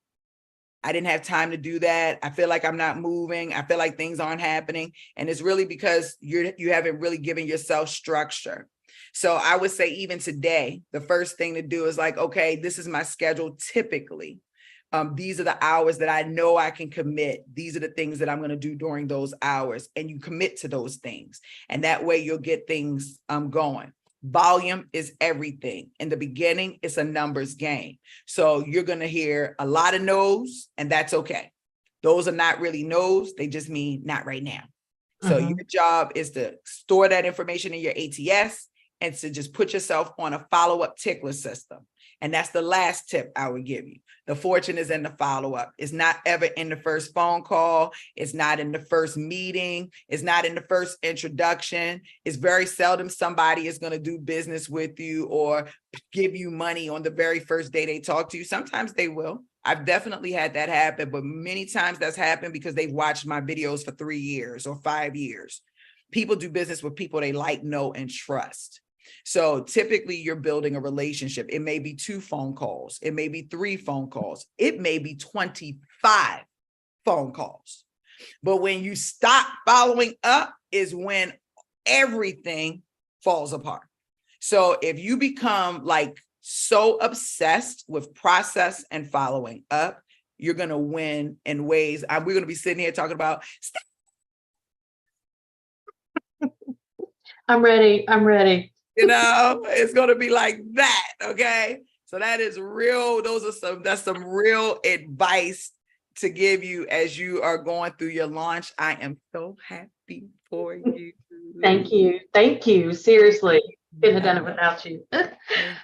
I didn't have time to do that. I feel like I'm not moving. I feel like things aren't happening. And it's really because you haven't really given yourself structure. So I would say even today, the first thing to do is like, okay, this is my schedule typically. These are the hours that I know I can commit. These are the things that I'm going to do during those hours. And you commit to those things. And that way you'll get things going. Volume is everything. In the beginning, it's a numbers game. So you're going to hear a lot of no's, and that's okay. Those are not really no's. They just mean not right now. So your job is to store that information in your ATS and to just put yourself on a follow-up tickler system. And that's the last tip I would give you. The fortune is in the follow-up. It's not ever in the first phone call. It's not in the first meeting. It's not in the first introduction. It's very seldom somebody is going to do business with you or give you money on the very first day they talk to you. Sometimes they will. I've definitely had that happen, but many times that's happened because they've watched my videos for 3 years or 5 years. People do business with people they like, know, and trust. So typically you're building a relationship. It may be 2 phone calls. It may be 3 phone calls. It may be 25 phone calls. But when you stop following up is when everything falls apart. So if you become like so obsessed with process and following up, you're going to win in ways. We're going to be sitting here talking about. I'm ready. I'm ready. It's going to be like that. Okay. So that is real. That's some real advice to give you as you are going through your launch. I am so happy for you. Thank you. Thank you. Seriously. Couldn't have done it without you. Thank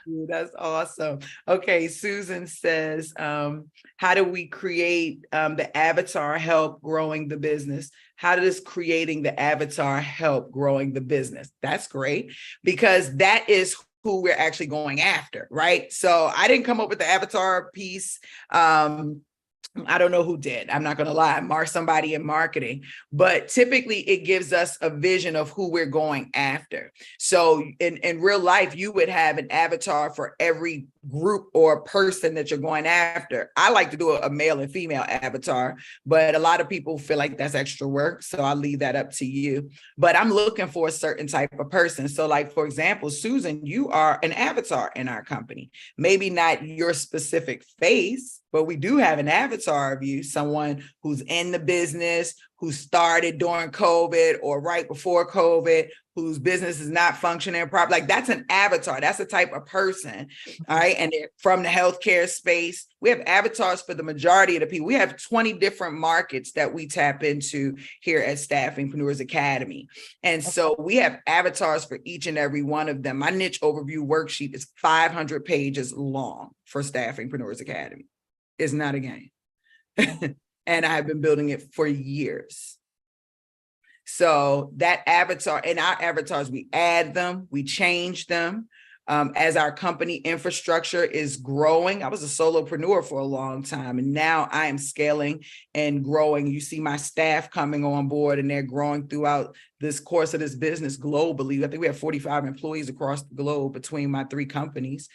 you. That's awesome. Okay. Susan says, how do we create the avatar help growing the business? How does creating the avatar help growing the business? That's great, because that is who we're actually going after, right? So I didn't come up with the avatar piece. I don't know who did. I'm not going to lie, somebody in marketing, but typically it gives us a vision of who we're going after. So in real life, you would have an avatar for every group or person that you're going after. I like to do a male and female avatar, but a lot of people feel like that's extra work. So I'll leave that up to you. But I'm looking for a certain type of person. So like, for example, Susan, you are an avatar in our company. Maybe not your specific face, but we do have an avatar of you, someone who's in the business, who started during COVID or right before COVID, whose business is not functioning properly. Like that's an avatar. That's a type of person. All right. And from the healthcare space, we have avatars for the majority of the people. We have 20 different markets that we tap into here at Staffingpreneurs Academy. And so we have avatars for each and every one of them. My niche overview worksheet is 500 pages long for Staffingpreneurs Academy. It's not a game. And I have been building it for years. So that avatar, and our avatars, we add them, we change them as our company infrastructure is growing. I was a solopreneur for a long time, and now I am scaling and growing. You see my staff coming on board, and they're growing throughout this course of this business globally. I think we have 45 employees across the globe between my 3 companies.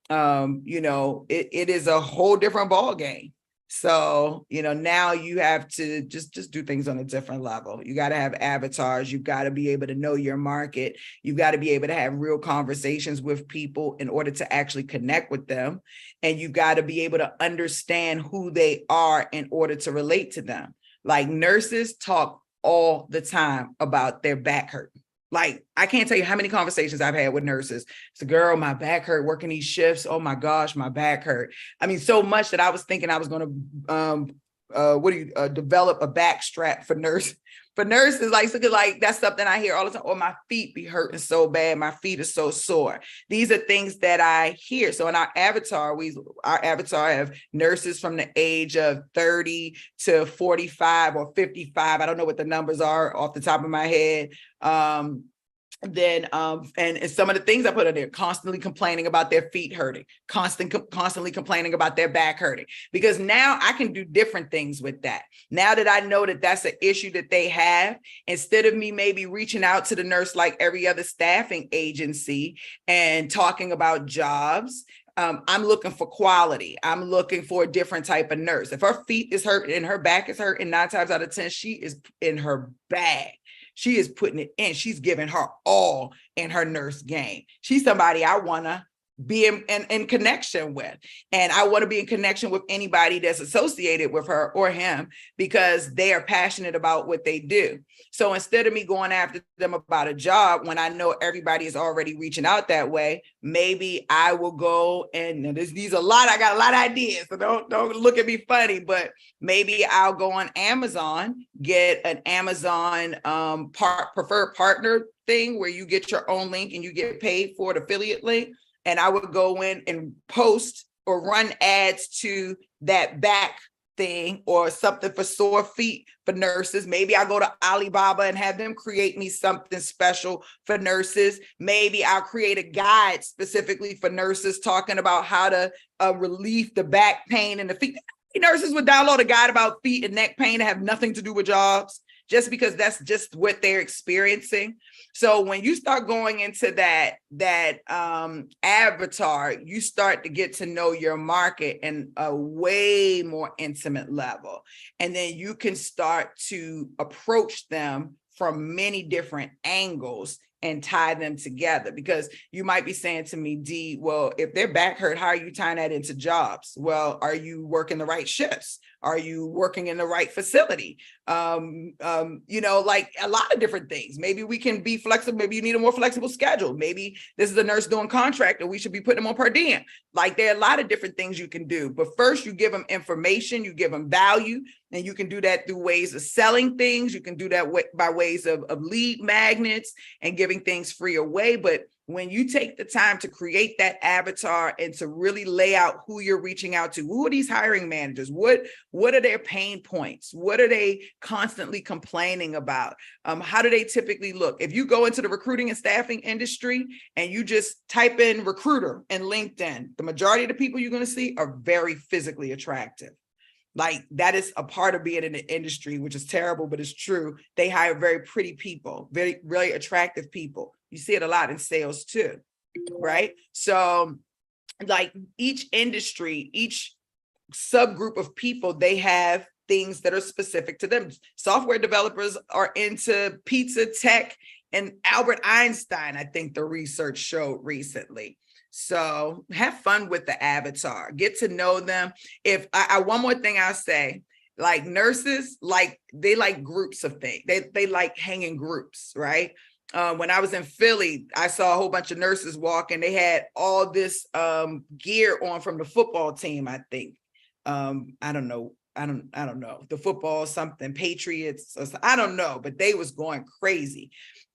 It is a whole different ball game. So, now you have to just do things on a different level. You got to have avatars. You've got to be able to know your market. You've got to be able to have real conversations with people in order to actually connect with them. And you've got to be able to understand who they are in order to relate to them. Like nurses talk all the time about their back hurting. Like, I can't tell you how many conversations I've had with nurses. It's a girl, my back hurt working these shifts. Oh my gosh, my back hurt. I mean, so much that I was thinking I was going to develop a back strap for nurses. For nurses, like that's something I hear all the time. Oh, my feet be hurting so bad. My feet are so sore. These are things that I hear. So in our avatar have nurses from the age of 30 to 45 or 55. I don't know what the numbers are off the top of my head. And some of the things I put in there, constantly complaining about their feet hurting, constantly complaining about their back hurting, because now I can do different things with that. Now that I know that that's an issue that they have, instead of me maybe reaching out to the nurse like every other staffing agency and talking about jobs, I'm looking for quality. I'm looking for a different type of nurse. If her feet is hurting and her back is hurting, 9 times out of 10, she is in her bag. She is putting it in. She's giving her all in her nurse game. She's somebody I want to be in connection with. And I want to be in connection with anybody that's associated with her or him, because they are passionate about what they do. So instead of me going after them about a job, when I know everybody is already reaching out that way, maybe I will go and I got a lot of ideas. So don't look at me funny, but maybe I'll go on Amazon, get an Amazon preferred partner thing where you get your own link and you get paid for an affiliate link. And I would go in and post or run ads to that back thing or something for sore feet for nurses. Maybe I'll go to Alibaba and have them create me something special for nurses. Maybe I'll create a guide specifically for nurses talking about how to relieve the back pain and the feet. Nurses would download a guide about feet and neck pain that have nothing to do with jobs. just because that's just what they're experiencing. So when you start going into that avatar, you start to get to know your market in a way more intimate level. And then you can start to approach them from many different angles and tie them together. Because you might be saying to me, Dee, well, if their back hurt, how are you tying that into jobs? Well, are you working the right shifts? Are you working in the right facility? You know, like a lot of different things. Maybe we can be flexible. Maybe you need a more flexible schedule. Maybe this is a nurse doing contract and we should be putting them on per diem. Like there are a lot of different things you can do. But first you give them information, you give them value, and you can do that through ways of selling things. You can do that by ways of lead magnets and giving things free away. But when you take the time to create that avatar and to really lay out who you're reaching out to, who are these hiring managers? What are their pain points? What are they constantly complaining about? How do they typically look? If you go into the recruiting and staffing industry and you just type in recruiter in LinkedIn, the majority of the people you're going to see are very physically attractive. Like that is a part of being in the industry, which is terrible, but it's true. They hire very pretty people, very, really attractive people. You see it a lot in sales too, right? So like each industry, each subgroup of people, they have things that are specific to them. Software developers are into pizza tech and Albert Einstein, I think the research showed recently. So have fun with the avatar, get to know them. If I one more thing I'll say, like nurses, like they like groups of things. They like hanging groups, right? When I was in Philly, I saw a whole bunch of nurses walk and they had all this gear on from the football team, I think. I don't know. I don't know. The football something, Patriots, I don't know, but they was going crazy.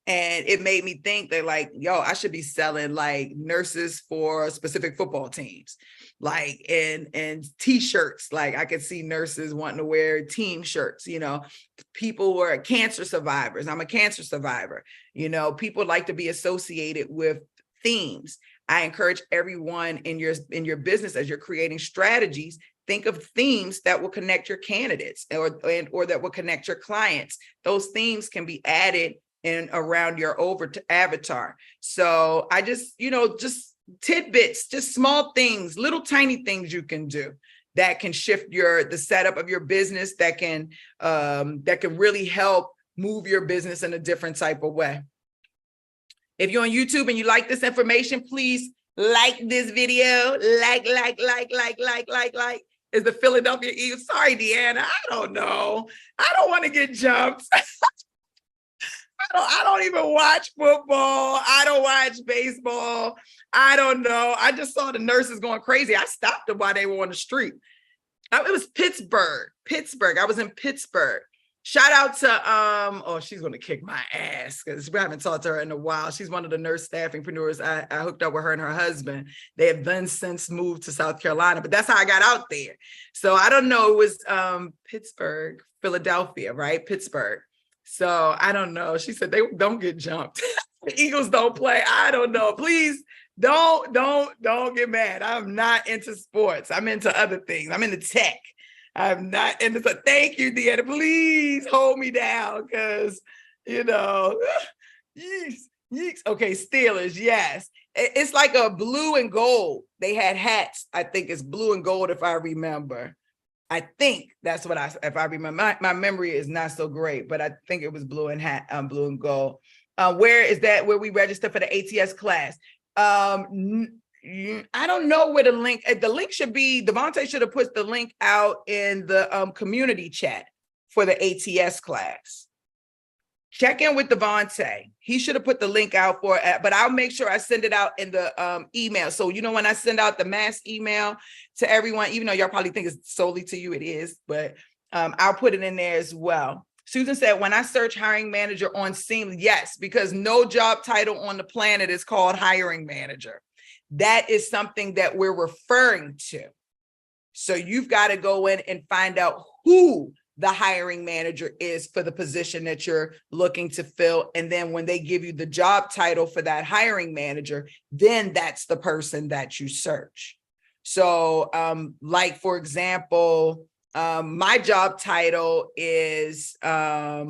And it made me think that like, yo, I should be selling like nurses for specific football teams, like and t-shirts. Like I could see nurses wanting to wear team shirts, you know, people who are cancer survivors. I'm a cancer survivor. You know, people like to be associated with themes. I encourage everyone in your business, as you're creating strategies, think of themes that will connect your candidates or that will connect your clients. Those themes can be added and around your avatar. So I just, you know, just tidbits, just small things, little tiny things you can do that can shift the setup of your business, that can really help move your business in a different type of way. If you're on YouTube and you like this information, please like this video, like. Is the Philadelphia Eagles? Sorry, Deanna, I don't know. I don't want to get jumped. I don't even watch football. I don't watch baseball. I don't know. I just saw the nurses going crazy. I stopped them while they were on the street. It was Pittsburgh. I was in Pittsburgh. Shout out to, oh, she's going to kick my ass because we haven't talked to her in a while. She's one of the nurse staffingpreneurs. I hooked up with her and her husband. They have then since moved to South Carolina, but that's how I got out there. So I don't know. It was Pittsburgh, Philadelphia, right? Pittsburgh. So I don't know. She said they don't get jumped. The Eagles don't play. I don't know. Please don't get mad. I'm not into sports. I'm into other things. I'm into tech. I'm not into so thank you, Deanna. Please hold me down because you know, yeeks. Okay, Steelers, yes. It's like a blue and gold. They had hats. I think it's blue and gold if I remember. I think that's what if I remember. My memory is not so great, but I think it was blue and gold. Where is that? Where we register for the ATS class? I don't know where the link should be. Devontae should have put the link out in the community chat for the ATS class. Check in with Devontae. He should have put the link out for it, but I'll make sure I send it out in the email. So, you know, when I send out the mass email to everyone, even though y'all probably think it's solely to you, it is, but I'll put it in there as well. Susan said, when I search hiring manager on Seamless, yes, because no job title on the planet is called hiring manager. That is something that we're referring to. So you've got to go in and find out who the hiring manager is for the position that you're looking to fill. And then when they give you the job title for that hiring manager, then that's the person that you search. So like, for example, My job title is, I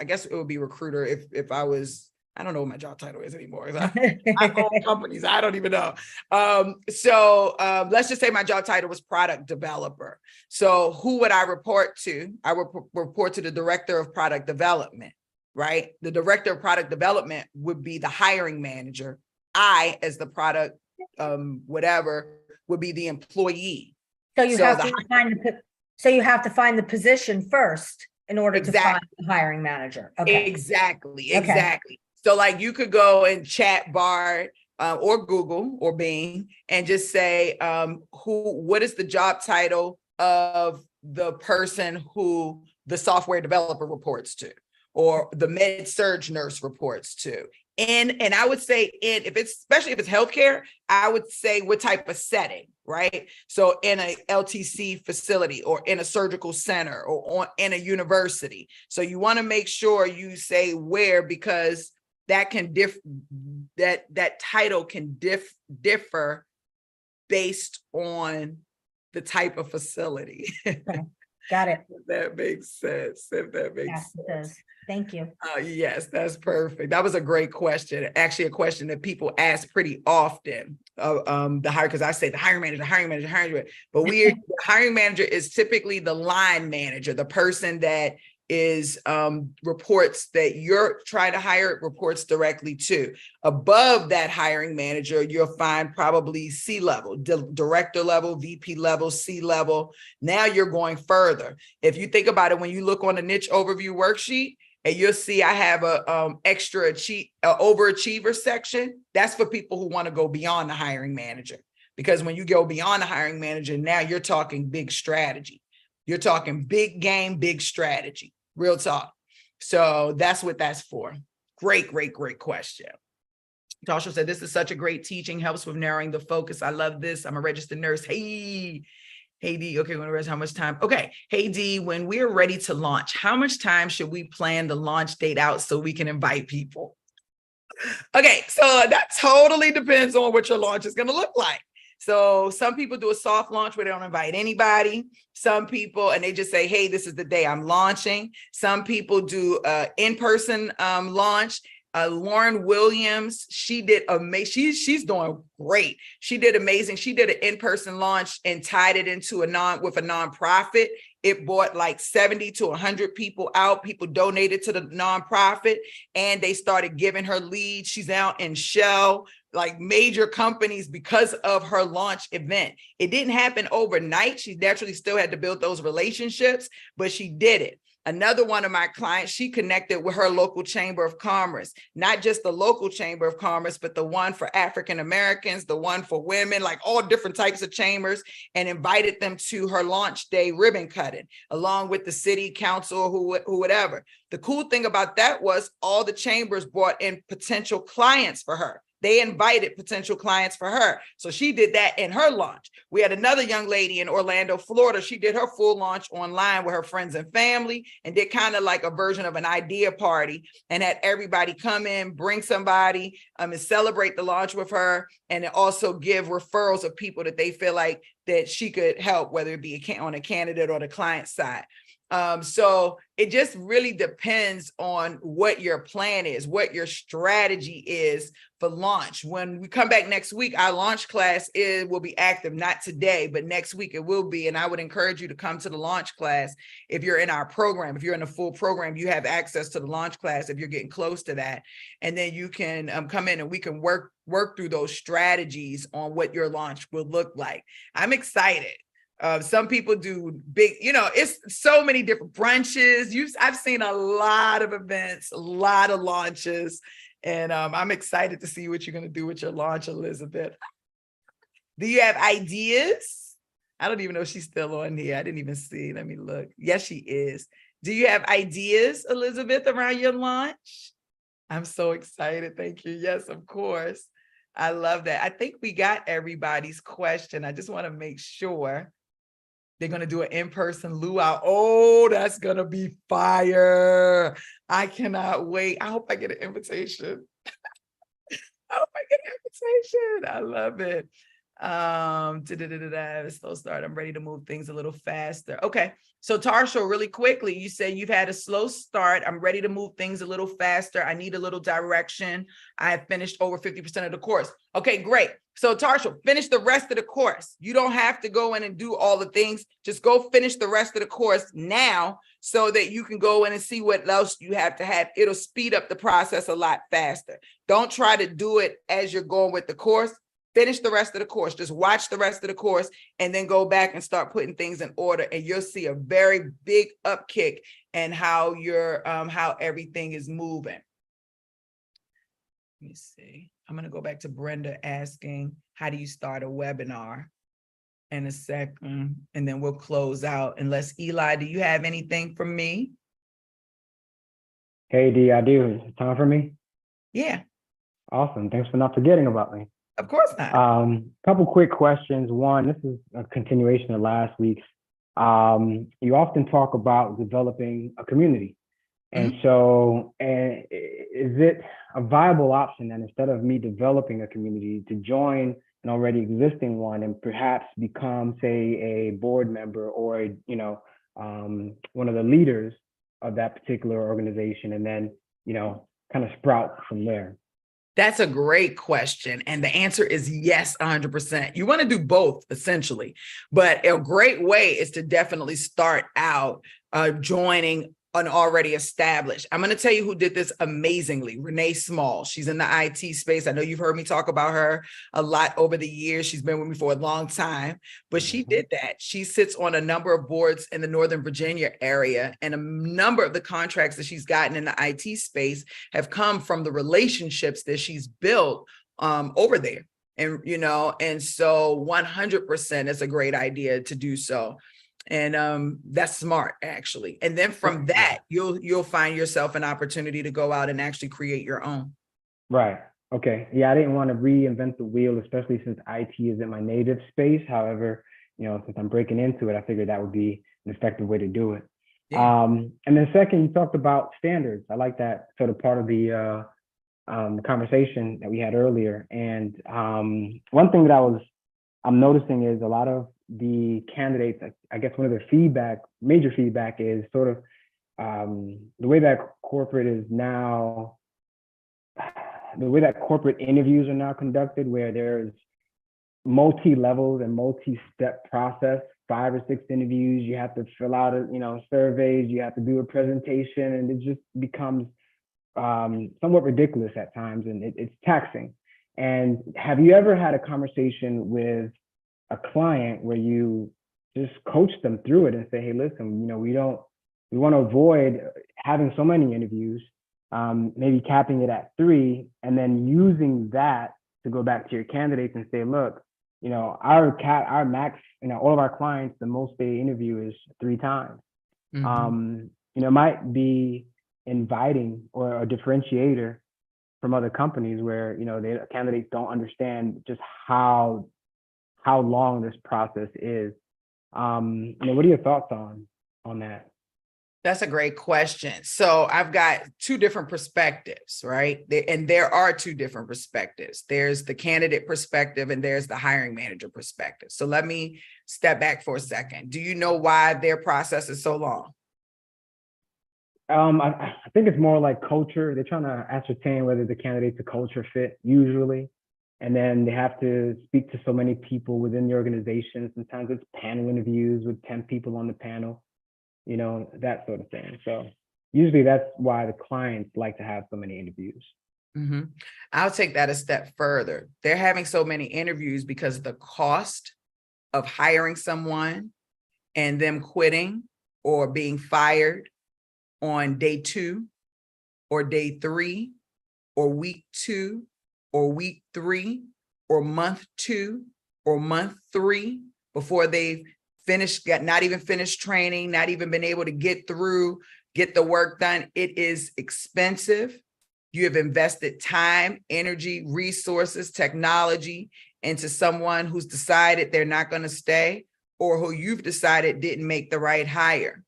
guess it would be recruiter if I was, I don't know what my job title is anymore. I own companies. I don't even know. Let's just say my job title was product developer. So who would I report to? I would report to the director of product development, right? The director of product development would be the hiring manager. I, as the product, whatever, would be the employee. So you have to find the position first in order to find the hiring manager. Okay. Exactly. Okay. So like you could go and chat Bard or Google or Bing and just say, what is the job title of the person who the software developer reports to, or the med surg nurse reports to. And I would say especially if it's healthcare, I would say what type of setting, right? So in a LTC facility or in a surgical center or in a university. So you want to make sure you say where, because that can that title can differ based on the type of facility. Okay. Got it. If that makes sense. If that makes sense. It does. Thank you. Yes, that's perfect. That was a great question. Actually, a question that people ask pretty often. Because I say the hiring manager, but the hiring manager is typically the line manager, the person that is reports that you're trying to hire, reports directly to. Above that hiring manager, you'll find probably C-level, director level, VP level, C-level. Now you're going further. If you think about it, when you look on the niche overview worksheet, and you'll see I have a overachiever section. That's for people who want to go beyond the hiring manager. Because when you go beyond the hiring manager, now you're talking big strategy. You're talking big game, big strategy. Real talk. So that's what that's for. Great question. Tasha said, this is such a great teaching, helps with narrowing the focus. I love this. I'm a registered nurse. Hey D, okay, how much time? Okay, hey D, when we're ready to launch, how much time should we plan the launch date out so we can invite people? Okay, so that totally depends on what your launch is going to look like. So some people do a soft launch where they don't invite anybody. Some people, and they just say, hey, this is the day I'm launching. Some people do an in-person launch. Lauren Williams, she did amazing. She's doing great. She did amazing. She did an in-person launch and tied it into with a nonprofit. It brought like 70 to 100 people out. People donated to the nonprofit and they started giving her leads. She's out in Shell, like major companies, because of her launch event. It didn't happen overnight. She naturally still had to build those relationships, but she did it. Another one of my clients, she connected with her local chamber of commerce, not just the local chamber of commerce, but the one for African Americans, the one for women, like all different types of chambers, and invited them to her launch day ribbon cutting, along with the city council, who whatever. The cool thing about that was all the chambers brought in potential clients for her. They invited potential clients for her. So she did that in her launch. We had another young lady in Orlando, Florida. She did her full launch online with her friends and family and did kind of like a version of an idea party and had everybody come in, bring somebody and celebrate the launch with her, and also give referrals of people that they feel like that she could help, whether it be on a candidate or the client side. So it just really depends on what your plan is, what your strategy is for launch. When we come back next week, our launch class will be active, not today, but next week it will be. And I would encourage you to come to the launch class. If you're in our program, if you're in a full program, you have access to the launch class if you're getting close to that. And then you can come in and we can work through those strategies on what your launch will look like. I'm excited. Some people do big, it's so many different brunches. I've seen a lot of events, a lot of launches, and I'm excited to see what you're going to do with your launch, Elizabeth. Do you have ideas? I don't even know if she's still on here. I didn't even see. Let me look. Yes, she is. Do you have ideas, Elizabeth, around your launch? I'm so excited. Thank you. Yes, of course. I love that. I think we got everybody's question. I just want to make sure. They're going to do an in-person luau. Oh, that's going to be fire. I cannot wait. I hope I get an invitation. I hope I get an invitation. I love it. Slow start. I'm ready to move things a little faster. Okay. So Tarsha, really quickly, you say you've had a slow start. I'm ready to move things a little faster. I need a little direction. I have finished over 50% of the course. Okay, great. So Tarsha, finish the rest of the course. You don't have to go in and do all the things. Just go finish the rest of the course now so that you can go in and see what else you have to have. It'll speed up the process a lot faster. Don't try to do it as you're going with the course. Finish the rest of the course. Just watch the rest of the course and then go back and start putting things in order. And you'll see a very big upkick in how how everything is moving. Let me see. I'm going to go back to Brenda asking, how do you start a webinar in a second? And then we'll close out. Unless Eli, do you have anything from me? Hey, D, I do. Is it time for me? Yeah. Awesome. Thanks for not forgetting about me. Of course not. Couple quick questions. One, this is a continuation of last week's. You often talk about developing a community. And so is it a viable option that instead of me developing a community to join an already existing one and perhaps become, say, a board member or, one of the leaders of that particular organization and then, kind of sprout from there? That's a great question. And the answer is yes, 100%. You want to do both, essentially. But a great way is to definitely start out joining an already established. I'm going to tell you who did this amazingly. Renee Small. She's in the IT space. I know you've heard me talk about her a lot over the years. She's been with me for a long time, but she did that. She sits on a number of boards in the Northern Virginia area, and a number of the contracts that she's gotten in the IT space have come from the relationships that she's built over there. And, and so 100% is a great idea to do so. And that's smart, actually. And then from that, you'll find yourself an opportunity to go out and actually create your own. Right. Okay. Yeah, I didn't want to reinvent the wheel, especially since IT isn't my native space. However, since I'm breaking into it, I figured that would be an effective way to do it. Yeah. And then second, you talked about standards. I like that sort of part of the conversation that we had earlier. And one thing that I'm noticing is a lot of the candidates, I guess one of their major feedback is sort of the way that corporate interviews are now conducted, where there's multi-levels and multi-step process, 5 or 6 interviews, you have to fill out, surveys, you have to do a presentation, and it just becomes somewhat ridiculous at times, and it's taxing. And have you ever had a conversation with a client where you just coach them through it and say, hey, listen, we want to avoid having so many interviews, maybe capping it at 3, and then using that to go back to your candidates and say, look, our max, all of our clients, the most they interview is 3 times. Might be inviting or a differentiator from other companies where, the candidates don't understand just how long this process is. What are your thoughts on that? That's a great question. So I've got 2 different perspectives, right? And there are 2 different perspectives. There's the candidate perspective and there's the hiring manager perspective. So let me step back for a second. Do you know why their process is so long? I think it's more like culture. They're trying to ascertain whether the candidate's a culture fit, usually. And then they have to speak to so many people within the organization. Sometimes it's panel interviews with 10 people on the panel, that sort of thing. So usually that's why the clients like to have so many interviews. I'll take that a step further. They're having so many interviews because the cost of hiring someone and them quitting or being fired on day 2 or day 3 or week 2 or week 3 or month 2 or month 3 before they've not even finished training, not even been able to get the work done. It is expensive. You have invested time, energy, resources, technology into someone who's decided they're not going to stay or who you've decided didn't make the right hire.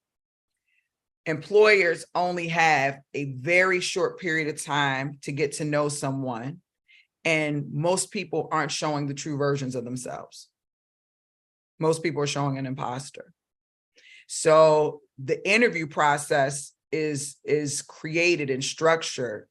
Employers only have a very short period of time to get to know someone. And most people aren't showing the true versions of themselves. Most people are showing an imposter. So the interview process is created and structured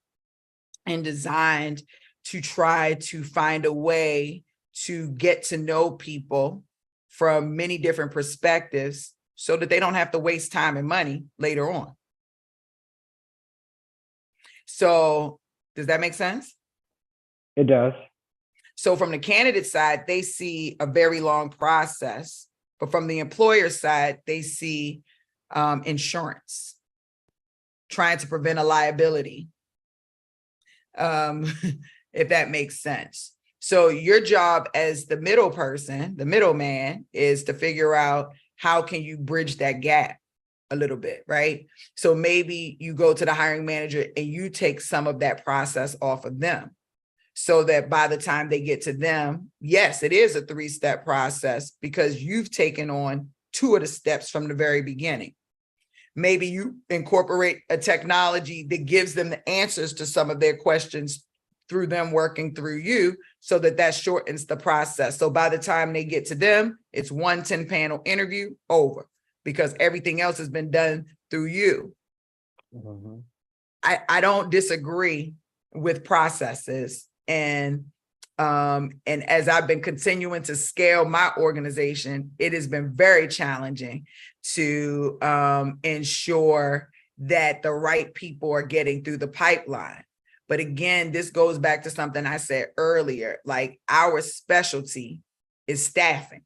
and designed to try to find a way to get to know people from many different perspectives so that they don't have to waste time and money later on. So does that make sense? It does. So from the candidate side, they see a very long process, but from the employer side, they see insurance, trying to prevent a liability, if that makes sense. So your job as the middle person, the middleman, is to figure out how can you bridge that gap a little bit, right? So maybe you go to the hiring manager and you take some of that process off of them, so that by the time they get to them, yes, it is a 3-step process because you've taken on 2 of the steps from the very beginning. Maybe you incorporate a technology that gives them the answers to some of their questions through them working through you, so that shortens the process. So by the time they get to them, it's 1 10-panel interview over, because everything else has been done through you. Mm-hmm. I don't disagree with processes. And as I've been continuing to scale my organization, it has been very challenging to ensure that the right people are getting through the pipeline. But again, this goes back to something I said earlier, like our specialty is staffing.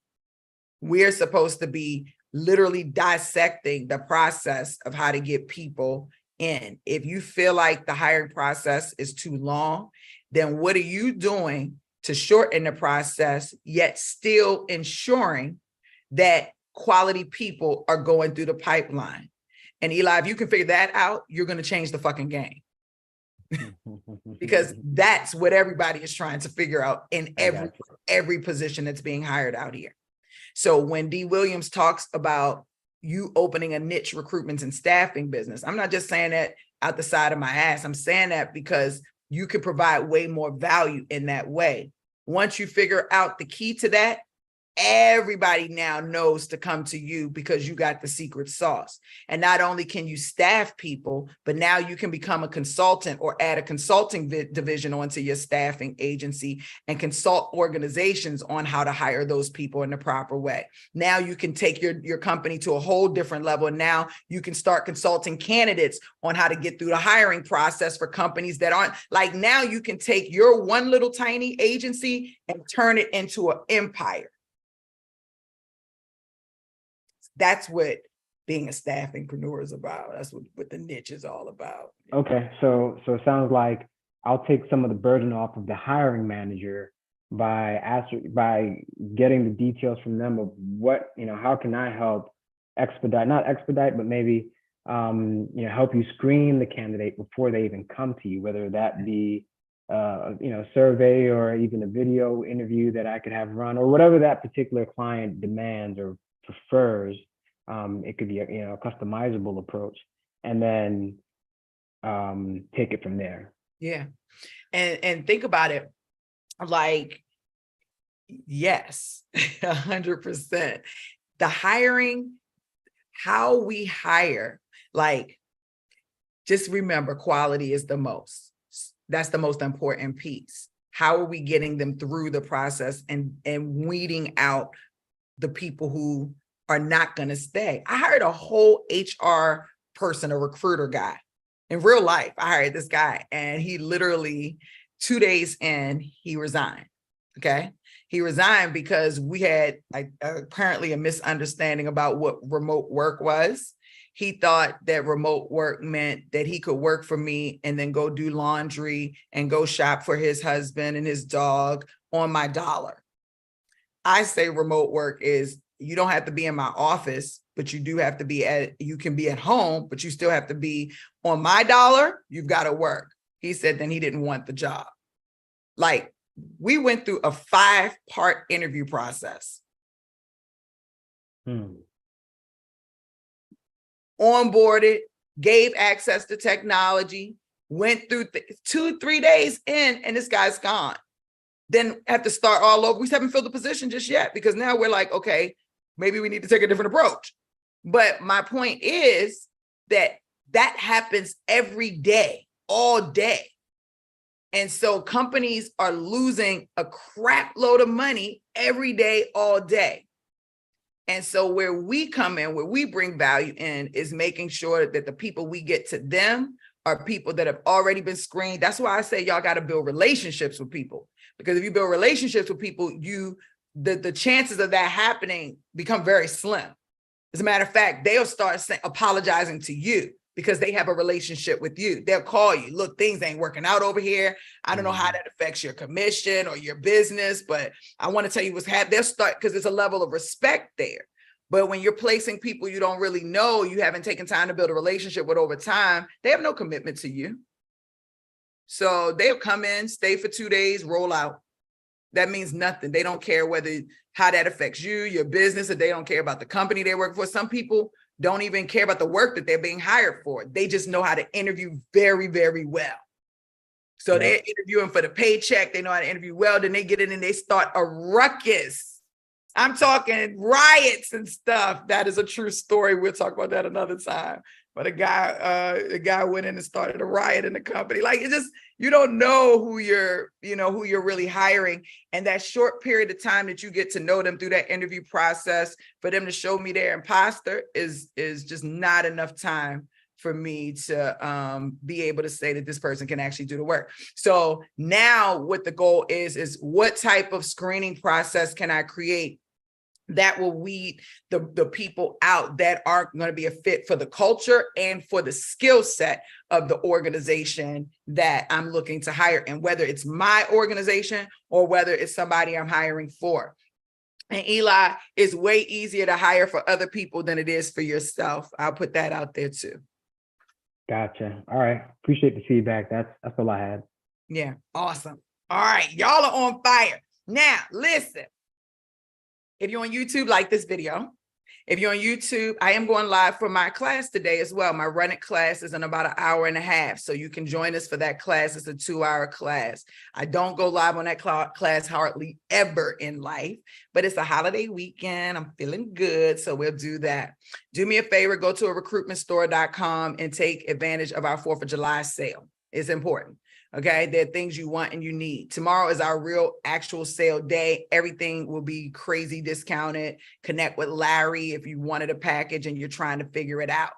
We're supposed to be literally dissecting the process of how to get people in. If you feel like the hiring process is too long, then what are you doing to shorten the process, yet still ensuring that quality people are going through the pipeline? And Eli, if you can figure that out, you're going to change the fucking game. Because that's what everybody is trying to figure out in every position that's being hired out here. So when D. Williams talks about you opening a niche recruitment and staffing business, I'm not just saying that out the side of my ass. I'm saying that because you can provide way more value in that way. Once you figure out the key to that, everybody now knows to come to you because you got the secret sauce. And not only can you staff people, but now you can become a consultant or add a consulting division onto your staffing agency and consult organizations on how to hire those people in the proper way. Now you can take your company to a whole different level. And now you can start consulting candidates on how to get through the hiring process for companies that aren't like, now you can take your one little tiny agency and turn it into an empire. That's what being a staffingpreneur is about. That's what the niche is all about. Okay, so it sounds like I'll take some of the burden off of the hiring manager by getting the details from them of what, how can I help not expedite, but maybe help you screen the candidate before they even come to you, whether that be survey or even a video interview that I could have run, or whatever that particular client demands or prefers. It could be a customizable approach, and then take it from there. Yeah. And think about it, like, yes, 100%. The hiring, how we hire, like, just remember, quality is that's the most important piece. How are we getting them through the process and weeding out the people who are not going to stay? I hired a whole HR person, a recruiter guy. In real life, I hired this guy, and he literally 2 days in, he resigned. Okay. He resigned because we had apparently a misunderstanding about what remote work was. He thought that remote work meant that he could work for me and then go do laundry and go shop for his husband and his dog on my dollar. I say remote work is, you don't have to be in my office, but you do have to be you can be at home, but you still have to be on my dollar. You've got to work. He said then he didn't want the job. Like, we went through a 5-part interview process. Onboarded, gave access to technology, went through 2-3 days in, and this guy's gone. then have to start all over. We haven't filled the position just yet, because now we're like, okay, maybe we need to take a different approach. But my point is that happens every day, all day. And so companies are losing a crap load of money every day, all day. And so where we come in, where we bring value in, is making sure that the people we get to them are people that have already been screened. That's why I say y'all got to build relationships with people, because if you build relationships with people, the chances of that happening become very slim. As a matter of fact, they'll start apologizing to you because they have a relationship with you. They'll call you, look, things ain't working out over here. I don't know how that affects your commission or your business, but I want to tell you what's happening. They'll start, because there's a level of respect there. But when you're placing people you don't really know, you haven't taken time to build a relationship with over time, they have no commitment to you. So they'll come in, stay for 2 days, roll out. That means nothing. They don't care how that affects you, your business, or they don't care about the company they work for. Some people don't even care about the work that they're being hired for. They just know how to interview very, very well. So they're interviewing for the paycheck. They know how to interview well. Then they get in and they start a ruckus. I'm talking riots and stuff. That is a true story. We'll talk about that another time. But a guy went in and started a riot in the company. Like, it's just, you don't know who you're really hiring. And that short period of time that you get to know them through that interview process, for them to show me they're imposter is just not enough time for me to be able to say that this person can actually do the work. So now what the goal is what type of screening process can I create that will weed the people out that aren't going to be a fit for the culture and for the skill set of the organization that I'm looking to hire, and whether it's my organization or whether it's somebody I'm hiring for. And Eli, it's way easier to hire for other people than it is for yourself. I'll put that out there too. Gotcha. All right. Appreciate the feedback. That's all I had. Yeah. Awesome. All right. Y'all are on fire. Now, listen. If you're on YouTube, like this video. If you're on YouTube, I am going live for my class today as well. My Run It class is in about an hour and a half. So you can join us for that class. It's a 2-hour class. I don't go live on that class hardly ever in life, but it's a holiday weekend. I'm feeling good. So we'll do that. Do me a favor, go to recruitmentstore.com and take advantage of our 4th of July sale. It's important. Okay, there are things you want and you need. Tomorrow is our real actual sale day. Everything will be crazy discounted. Connect with Larry if you wanted a package and you're trying to figure it out.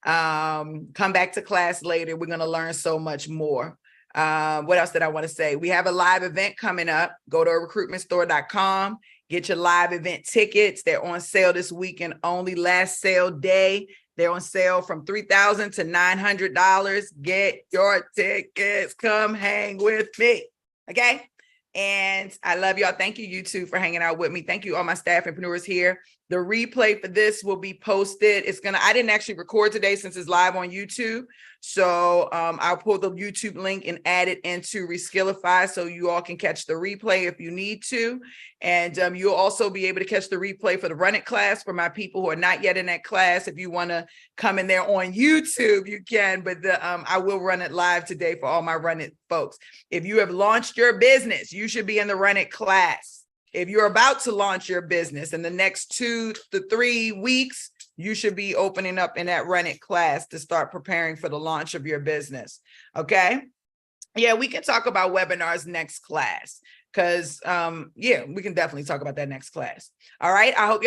Come back to class later. We're going to learn so much more. What else did I want to say? We have a live event coming up. Go to recruitmentstore.com. Get your live event tickets. They're on sale this weekend, only last sale day. They're on sale from $3,000 to $900. Get your tickets. Come hang with me. Okay. And I love y'all. Thank you, YouTube, for hanging out with me. Thank you, all my staff entrepreneurs here. The replay for this will be posted. I didn't actually record today since it's live on YouTube. So I'll pull the YouTube link and add it into Reskillify so you all can catch the replay if you need to. And you'll also be able to catch the replay for the Run It class for my people who are not yet in that class. If you want to come in there on YouTube, you can, but I will run it live today for all my Run It folks. If you have launched your business, you should be in the Run It class. If you're about to launch your business in the next 2 to 3 weeks, you should be opening up in that Run It class to start preparing for the launch of your business. Okay. Yeah, we can talk about webinars next class because, we can definitely talk about that next class. All right. I hope y'all